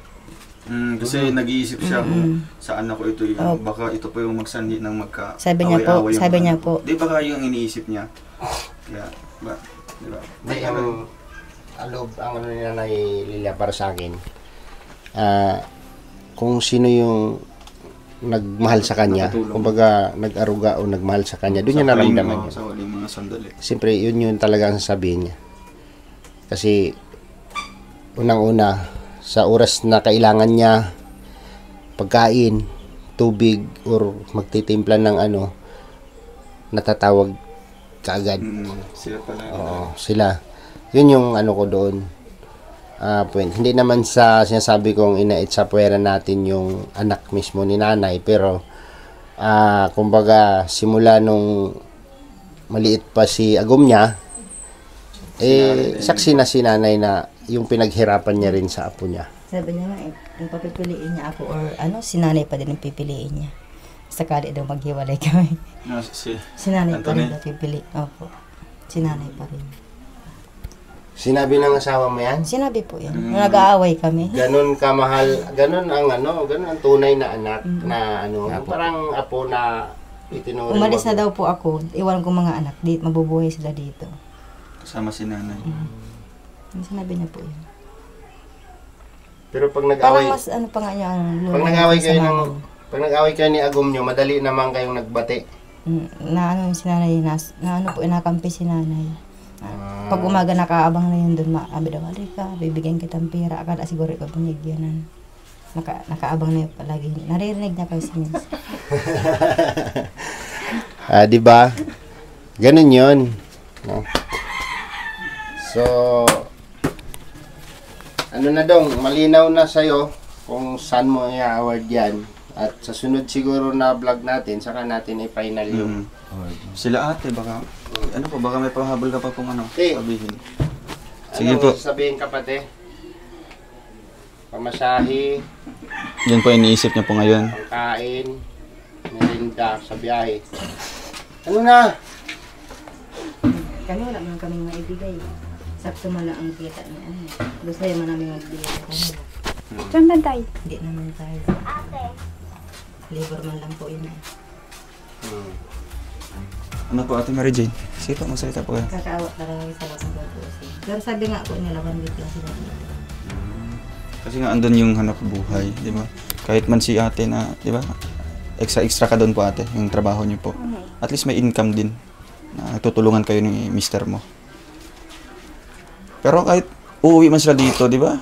Kasi nag-iisip siya kung saan ako ito yung... Baka ito po yung magsanhi ng magka... Sabi niya po, away-away yung sabi ano. niya po. Di ba kayo ang iniisip niya? Kaya, diba? Hindi, ang ano ni Nanay Lilia para sa akin, kung sino yung nagmahal sa kanya, Nakatulong. kumbaga nag-aruga o nagmahal sa kanya, doon niya naramdaman yun. Sa huling mga sandali. Siyempre, yun talaga ang sasabihin niya. Kasi, unang-una, sa oras na kailangan niya, pagkain, tubig, or magtitimpla ng ano, natatawag kaagad. Sila pala. Oo, sila. Yun yung ano ko doon. Point. Hindi naman sa sinasabi kong ina-itsapwera natin yung anak mismo ni nanay, pero kumbaga simula nung maliit pa si agom niya, saksi na si nanay na yung pinaghirapan niya rin sa apo niya. Sabi niya nga, kung papipiliin niya ako or ano, si nanay pa din ang pipiliin niya. Sakali daw maghiwalay kami. No, si Si nanay pa Anthony? rin daw pipili. Opo. Si nanay pa rin. Sinabi ng asawa mo yan? Sinabi po yan. Nung nag-aaway kami. Ganon kamahal, ganon ang tunay na anak na ano, parang apo na itinuring. Umalis na daw po ako. Iwan ko mga anak. Mabubuhay sila dito. kasama si nanay. Sinabi niya po yun. Pero pag Parang nag-away, mas ano pa nga niya. pag nag-away kayo pag nag-away kayo ni agom nyo, madali naman kayong nagbati. Na ano yung sinanay, na ano po, inakampi si nanay. Pag umaga nakaabang na yun doon, maabi daw, ka, bibigyan kitang pera. Akala siguro ikaw pinigyanan. Nakaabang na yun palagi. Naririnig niya kayo si Miss. Di ba? Ganun 'yon. No? So ano na dong, malinaw na sa'yo kung saan mo i-award yan. At sa sunod siguro na vlog natin, saka natin i-final yung Sila ate, baka, ano po, baka may pahabol ka pa pong ano, Eh. sabihin. Sige ano po. sabihin ka pati? Pamasahe, Yan po iniisip niya po ngayon. pagkain, merinda sa biyahe. Ano na? Kami wala naman kaming maibigay. Sakto man lang ang kita niya. Gusto naman namin magbigay sa kanila. Saan ba tayo? Hindi naman tayo. Labor man lang po yun. Ano po ate Mary Jane? Sige po, magsalita po kayo. Kakaawa talaga sa labang gagawin. Pero sabi nga po nila, 1 week lang sila dito. Kasi nga andun yung hanap buhay, di ba? Kahit man si ate na, di ba? Extra ka doon po ate, yung trabaho niyo po. At least may income din. Na tutulungan kayo ni mister mo. Pero kahit uuwi man sila dito, di ba?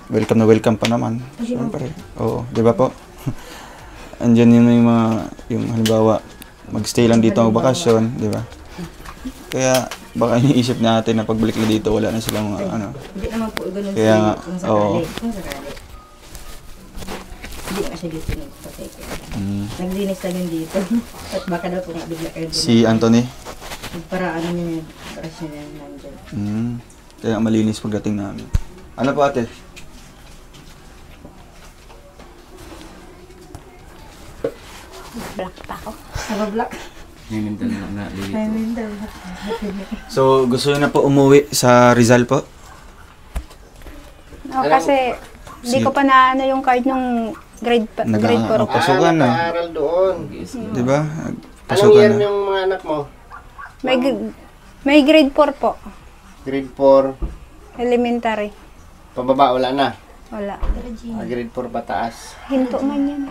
welcome na welcome pa naman. Siyempre. Oo, di ba po? Andyan yun yung mga, yung halimbawa, magstay lang dito ang bakasyon, di ba? Kaya baka iniisip natin na pagbalik na dito, wala na silang mga ano. Hindi naman po ganun Kaya nga, kung oo. sakali. Kung sakali. Hindi nga siya dito nagpatay. Naglinis lang yun dito. At baka daw po nga bigla kayo din. Si Anthony? Para ano niya, para siya na nandyan. Kaya malinis pagdating namin. Ano po ate? Black pa ako. Nabablock. Minimdal na dito. So, gusto niyo na po umuwi sa Rizal po? No, kasi hindi ko pa na ano yung card nung grade 4 Nag-aaral po. pasukan na. Nag-aaral doon. Di ba? Anong Pasukan year na. yung mga anak mo? May grade 4 po. Grade 4. Elementary. Pababa, wala na. Wala. Grade 4 pataas. Hinto man yan.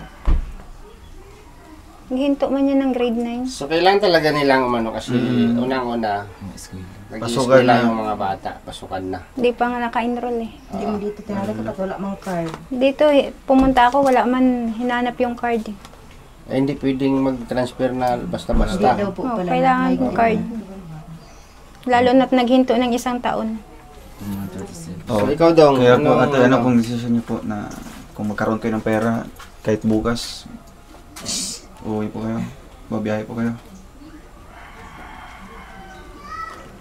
Hinto man yan ng grade 9. So, kailangan talaga nilang umano kasi unang-una, School. nag-i-school lang yung mga bata. Pasukan na. Hindi pa nga naka-enroll eh. Hindi mo dito tinatay kapag wala mang card. Dito pumunta ako, wala man hinanap yung card eh. Eh, hindi pwedeng mag-transfer na Hindi basta-basta. daw po Oh, pala. kailangan may yung card. Lalo na't naghinto ng isang taon. So, ikaw dong, Kaya po ate, ano pong decision niyo po na kung magkaroon kayo ng pera, kahit bukas, uuwi po kayo, babiyahe po kayo.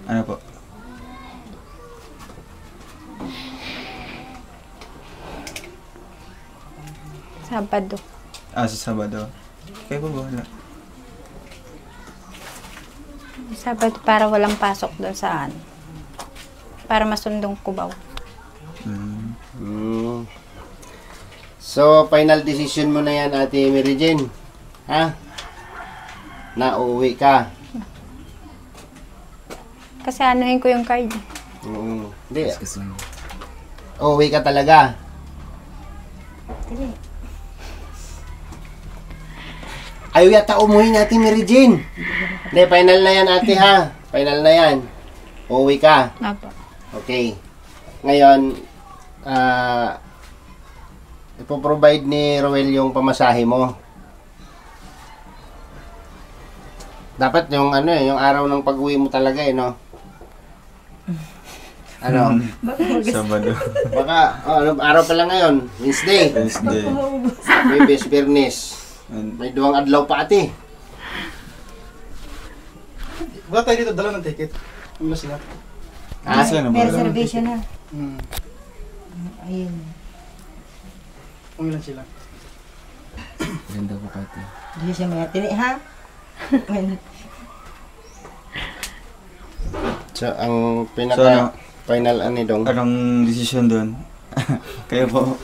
Ano po? Sabado. Sa Sabado. Kayo po bahala. Sabado para walang pasok doon saan. Para masundong Cubao. So, final decision mo na yan, Ate Mary Jane. Ha? Na uuwi ka. Kasi anuhin ko yung card. Hindi. Kasi Uuwi ka talaga. Ayaw yata umuwi natin, Mary Jane. Hindi, final na yan, ate, ha? Final na yan. Uuwi ka. Apo. Okay. Ngayon, ipoprovide ni Roel yung pamasahe mo. Dapat yung ano yung araw ng pag-uwi mo talaga no? Ano? Sabado. Baka, araw pa lang ngayon. Wednesday. Wednesday. Biyernes, Biyernes. And, May 2 adlaw pa ate. Wala tayo dito, dala ng ticket. Ano sila? Kasi ano May ba? reservation na. Ayun. Kung ilan sila? ganda ko pati. Hindi siya may atini, ha? So, ang pinaka So, ano? final ani dong. Anong decision doon? Kayo po?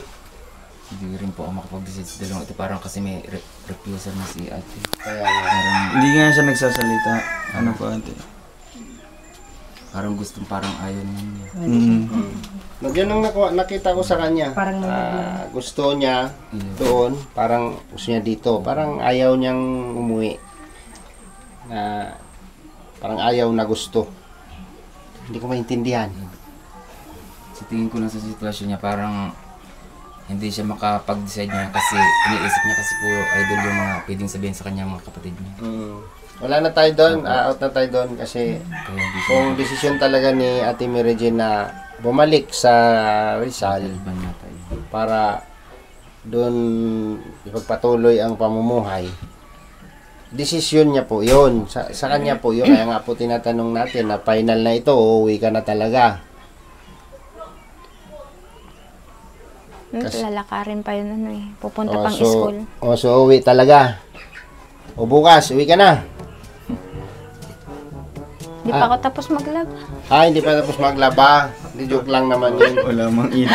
Hindi rin po ako makapag-decide sa dalawang ito. Parang kasi may refusal na si ate. Kaya nga. Parang, Hindi nga siya nagsasalita. Ano po ate? parang gustong parang ayaw niya. Yun ang nakita ko sa kanya. Parang Gusto niya doon, parang gusto niya dito. Parang ayaw niyang umuwi. Parang ayaw na gusto. Hindi ko maintindihan. Sa tingin ko lang sa sitwasyon niya, parang hindi siya makapag-decide niya kasi iniisip niya kasi puro idol yung mga pwedeng sabihin sa kanya mga kapatid niya. Wala na tayo doon, out na tayo doon kasi Kaya hindi siya kung desisyon talaga ni Ate Mary Jane na bumalik sa Rizal ban yata yun. para doon ipagpatuloy ang pamumuhay, desisyon niya po yun. Sa kanya po yun. Kaya nga po tinatanong natin na final na ito, uuwi ka na talaga. Lalakarin pa yun ano eh. Pupunta pang school. So uuwi talaga. O bukas, uwi ka na. Di pa ako tapos maglaba. Hindi pa tapos maglaba. Hindi, joke lang naman yun. Wala mang init.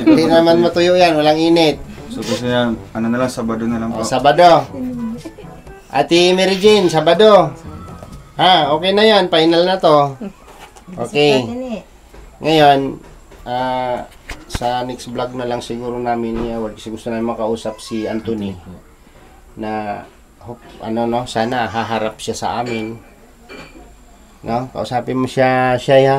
Hindi naman matuyo yan, walang init. So gusto niya, ano na lang, Sabado na lang po. Sabado. Ate Mary Jane, Sabado. Okay na yan, final na to. Okay. Ngayon, sa next vlog na lang siguro namin i-award kasi gusto namin makausap si Anthony na sana haharap siya sa amin. No? Kausapin mo siya ha.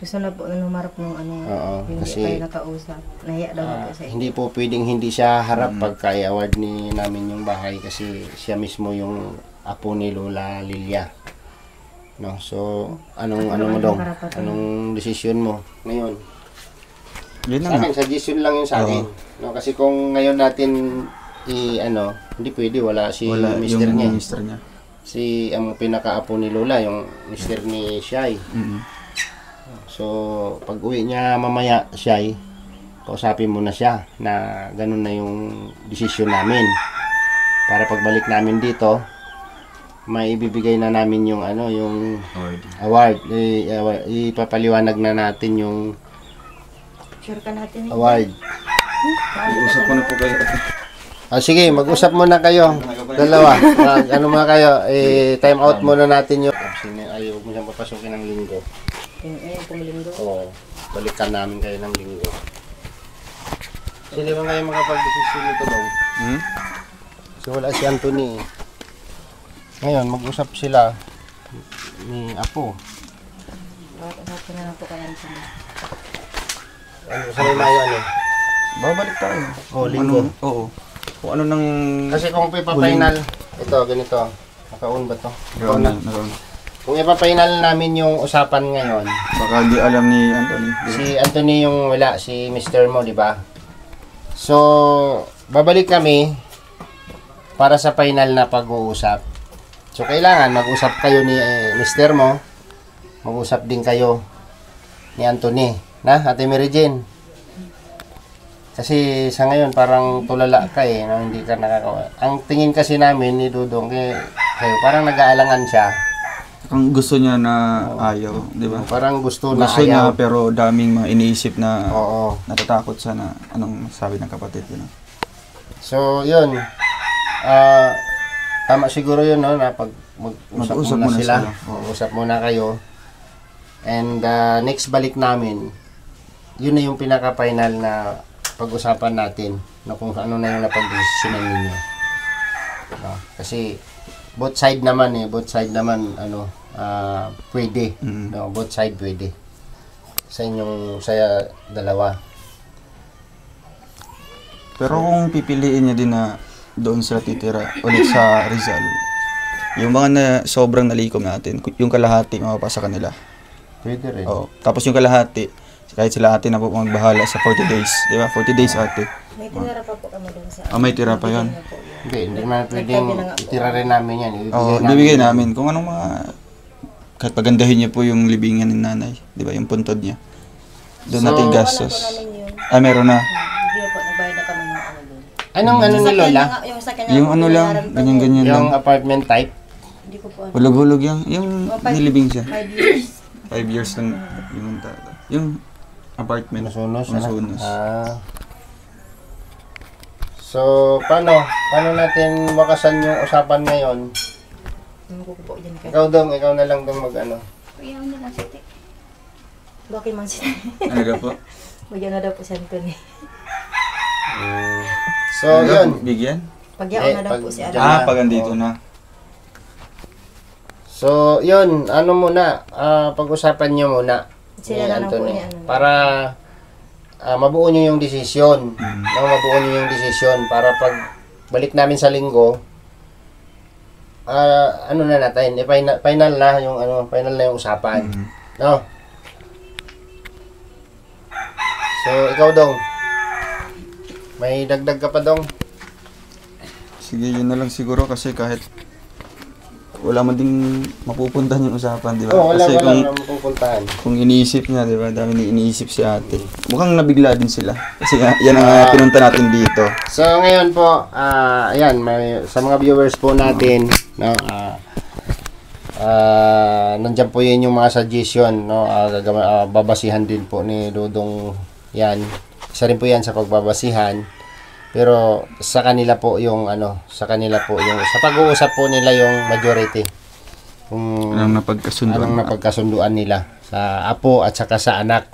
Gusto na po na numarap ng ano, Oo, hindi kasi- kayo nakausap. Nahiya daw po sa Hindi po pwedeng hindi siya harap pagka i-award ni namin yung bahay kasi siya mismo yung apo ni Lola Lilia. No, so anong mo dong? Anong desisyon mo ngayon? Yun Sa na nga. akin, suggestion lang yun sa akin. No, kasi kung ngayon natin hindi pwede, wala si Wala mister yung niya. mister niya. Si ang pinakaapo ni Lola, yung mister ni Shai. Mm. So, pag uwi niya mamaya, Shai, kausapin mo na siya na ganun na yung desisyon namin. Para pagbalik namin dito, may ibibigay na namin yung yung award. Ipapaliwanag na natin yung Sure ka natin. award. Usap ko na po kayo. Sige, mag-usap muna kayo. Dalawa. Ano mga kayo? Time out muna natin yung... Ayaw mo siyang papasukin ng linggo. Pong linggo. Oo. Balikan namin kayo ng linggo. Sino ba kayo makapag-desisyon nito daw? Hmm? So wala si Anthony. Ngayon, mag-usap sila ni Apo. Bakit na lang po kayo sila. Sa may Mayo, Babalik tayo. Oh, linggo. Oo. Kung ano nang... Kasi kung ipa-final, ito, ganito. Naka-on ba to? Naka-on na. Kung ipa-final namin yung usapan ngayon, Baka di alam ni Anthony. si Anthony yung wala, si Mr. mo, di ba? So, babalik kami para sa final na pag-uusap. So, kailangan mag-usap kayo ni Mr. mo, mag-usap din kayo ni Anthony. Na, Ate Mary Jane? Kasi sa ngayon parang tulala ka no? Hindi ka nakakawa. Ang tingin kasi namin ni Dudong kayo, parang nag-aalangan siya. Kung gusto niya na ayaw, di ba? Parang gusto na Gusto niya ayaw. pero daming mga iniisip na Oo. natatakot siya na anong sabi ng kapatid. Yun. So, yun. Tama siguro yun, no? Na pag mag-usap muna sila. Mag-usap muna kayo. And next balik namin, yun na yung pinaka-final na pag-usapan natin na kung ano na yung napag-desisyonan ninyo. No? Kasi both side naman pwede. No, both side pwede. Sa dalawa. Pero kung pipiliin niya din na doon sila titira ulit sa Rizal, yung mga na sobrang nalikom natin, yung kalahati mapapasa kanila. Pwede rin. Oh, tapos yung kalahati, kahit sila ate na po magbahala sa 40 days, di ba? 40 days ate. May tinara pa po kami doon sa... May tira pa yun. Hindi man pwedeng itira rin namin yan. Oo, bibigay namin. Kung anong mga, kahit pagandahin niya po yung libingan ni nanay, di ba? Yung puntod niya. Doon natin gastos. Meron na. Hindi po, nagbayad na kami ng ano doon. Anong ni Lola? Yung sa kanya. Yung ano lang, ganyan-ganyan lang. Yung apartment type? Hindi ko po ano. Hulog-hulog yung nilibing siya. 5 years. 5 years lang yung tata. Yung apartment. Masunos. Masunos. So, paano natin wakasan yung usapan ngayon? Ano ko po dyan kayo? Ikaw na lang dong mag-ano. Kuya, ano lang siti. Bakit man sila? Ano ka po? Bagyan na daw po si Anthony. So, yun. Bigyan? Pagyaon na daw po si Diyan Anthony. na. Pag andito na. So, yun. Ano muna? Pag-usapan nyo muna. Sila ni na lang po Anthony. ni ano. Para mabuo nyo yung desisyon. No, mabuo nyo yung desisyon para pag balik namin sa linggo, ano na natin, final na yung usapan. No? So, ikaw dong. May dagdag ka pa dong? Sige, yun na lang siguro kasi kahit wala man ding mapupuntahan yung usapan, di ba? Oo, Kasi wala mapupuntahan. kung iniisip niya, di ba? Dami na iniisip si ate. Mukhang nabigla din sila. Kasi yan ang pinunta natin dito. So, ngayon po, ayan, sa mga viewers po natin, no, nandiyan po yun yung mga suggestion, no, babasihan din po ni Dudong yan. Isa rin po yan sa pagbabasihan. Pero sa kanila po yung sa pag-uusap po nila yung majority. Kung Anong napagkasunduan nila sa apo at saka sa anak.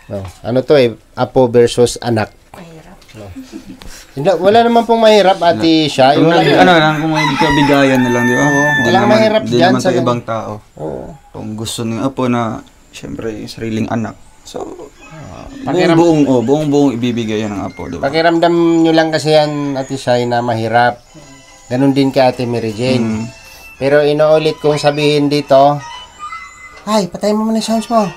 No, ano to apo versus anak. Mahirap. No. Wala naman pong mahirap, ate siya. Kung kung may kabigayan na lang, di ba? Oo, walang mahirap di dyan naman sa sa ibang tao. Oo. Kung gusto ng apo na syempre sariling anak. So, Pakiram- buong ibibigay yan ng apo, di ba? Pakiramdam nyo lang kasi yan, Ate Shai, na mahirap. Ganon din kay Ate Mary Jane. Pero inuulit kong sabihin dito, ay, patayin mo muna yung sounds mo.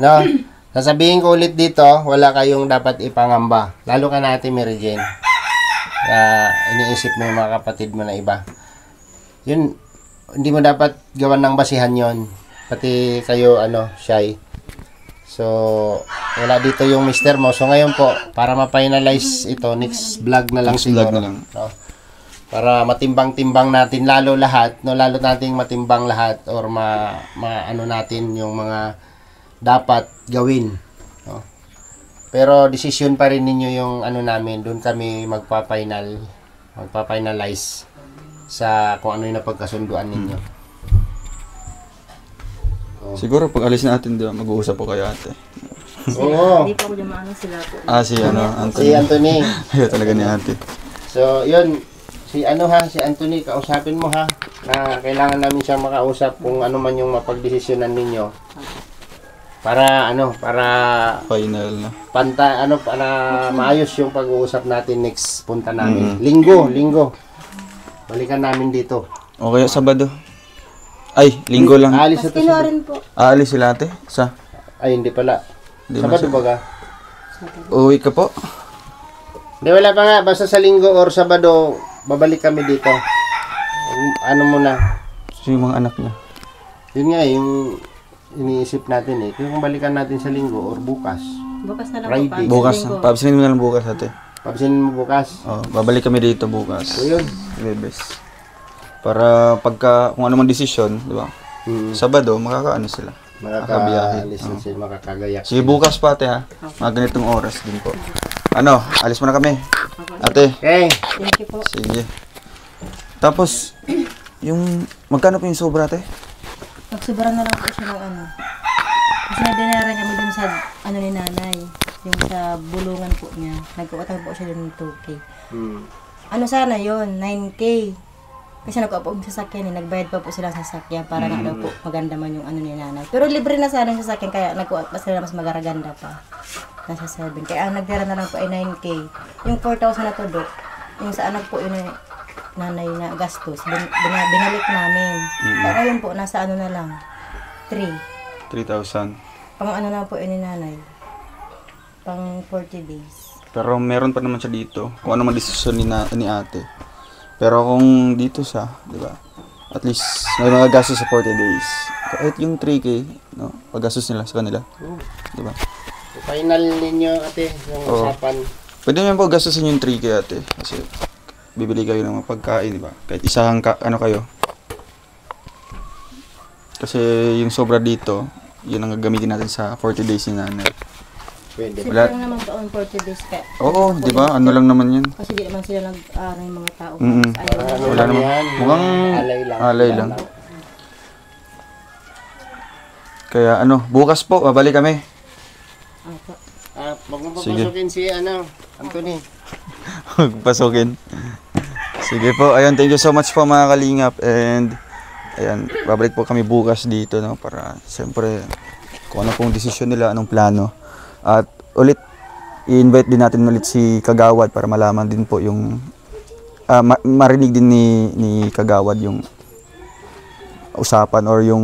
No, sasabihin ko ulit dito, wala kayong dapat ipangamba. Lalo ka na Ate Mary Jane. Iniisip mo yung mga kapatid mo na iba. Yun, hindi mo dapat gawan ng basihan yon. Pati kayo, Shai. So, wala dito yung mister mo. So, ngayon po, para ma-finalize ito, next vlog na lang siguro. No? Para matimbang-timbang natin lalo lahat, no? Lalo nating matimbang lahat or ano natin yung mga dapat gawin. No? Pero, decision pa rin ninyo yung namin. Doon kami magpa-finalize sa kung ano yung napagkasunduan ninyo. Siguro pag alis natin, di ba, mag-uusap po kayo ate. Oo. Hindi pa ako dumaan sila po. Si Anthony. Si Anthony. Ayaw talaga ni ate. So, yun. Si Anthony, kausapin mo ha. Na kailangan namin siyang makausap kung ano man yung mapagdesisyonan ninyo. Para Final na. para maayos yung pag-uusap natin next punta namin. Linggo. Balikan namin dito. O kaya Sabado. Ay, linggo lang. Aalis Mas ito kinuha rin po. Aalis sila ate? Ay, hindi pala. Di Sabado masya- ba ka? Uwi ka po? Hindi, wala pa nga. Basta sa linggo or Sabado, babalik kami dito. Ano muna? So yung mga anak niya. Yun nga, yung iniisip natin kung balikan natin sa linggo or bukas. Bukas na lang Friday. po. Bukas na. Paabsinin mo na lang bukas ate. Papasin mo bukas. Babalik kami dito bukas. So yun. Bebes. Para pagka, kung ano mang desisyon, di ba? Sabado, makakaano sila. Makakaalis na sila, makakagayak. Sige, bukas pa ate ha. Mga ganitong oras din po. Alis mo na kami. Ate, Okay. Thank you po. sige. Tapos, magkano po yung sobra ate? Magsobrahan na lang po siya ng Kasi nadinaran kami dun sa ni nanay. Yung sa bulungan po niya. Nagkuutang po siya dun ng 2K. Sana yun? 9K. Kasi nagkuha sa sasakyan nagbayad pa po sila sa sasakyan para nga daw po maganda man yung ni nanay. Pero libre na sana yung sasakyan kaya nagkuha pa sila mas magaraganda pa. Nasa 7. Kaya ang nagdira na lang po ay 9K. Yung 4,000 na to, Dok, yung sa anak po yun nanay na gastos, binalik namin. Pero yun po, nasa na lang, 3,000. Pang na po yun ni nanay. Pang 40 days. Pero meron pa naman siya dito. Kung ano man desisyon ni ate. Pero kung dito siya, di ba? At least may mga gastos sa 40 days. Kahit yung 3K, no? Paggastos nila sa kanila. Di ba? Final ninyo, ate, yung usapan. Pwede naman po gastusin yung 3K ate. Kasi bibili kayo ng mga pagkain, di ba? Kahit isang kayo. Kasi yung sobra dito, yun ang gagamitin natin sa 40 days ni nanay. Pwede. Simple lang naman po ang 40 days kaya. Oo, di ba? Ano lang naman yun. Kasi di naman sila nag-aaral yung mga tao. Wala naman. Mukhang alay lang. Kaya bukas po, babalik kami. Wag mo papasukin si Anthony. Magpasukin. Sige po, ayun, thank you so much po mga kalingap. And ayan, babalik po kami bukas dito, no? Para siyempre kung ano pong desisyon nila, anong plano. At ulit, i-invite din natin ulit si Kagawad para malaman din po yung marinig din ni Kagawad yung usapan or yung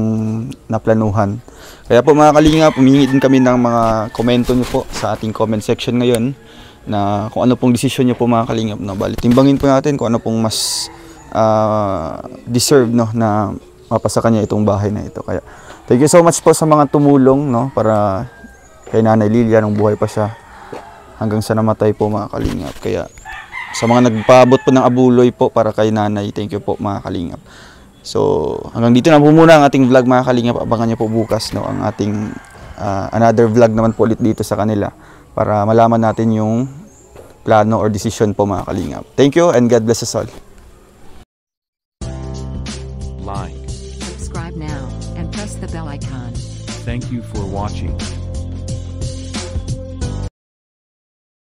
naplanuhan. Kaya po mga kalingap, humingi din kami ng mga komento nyo po sa ating comment section ngayon na kung ano pong desisyon nyo po mga kalingap. No? Bali, timbangin po natin kung ano pong mas deserve, no, na mapasa kanya itong bahay na ito. Kaya thank you so much po sa mga tumulong, no, para kay Nanay Lilia nung buhay pa siya hanggang sa namatay po mga kalingap. Kaya sa mga nagpaabot po ng abuloy po para kay Nanay, thank you po mga kalingap. So hanggang dito na po muna ang ating vlog mga kalingap. Abangan niyo po bukas, no, ang ating another vlog naman po ulit dito sa kanila para malaman natin yung plano or decision po mga kalingap. Thank you and God bless us all. Like, Subscribe now and press the bell icon. thank you for watching.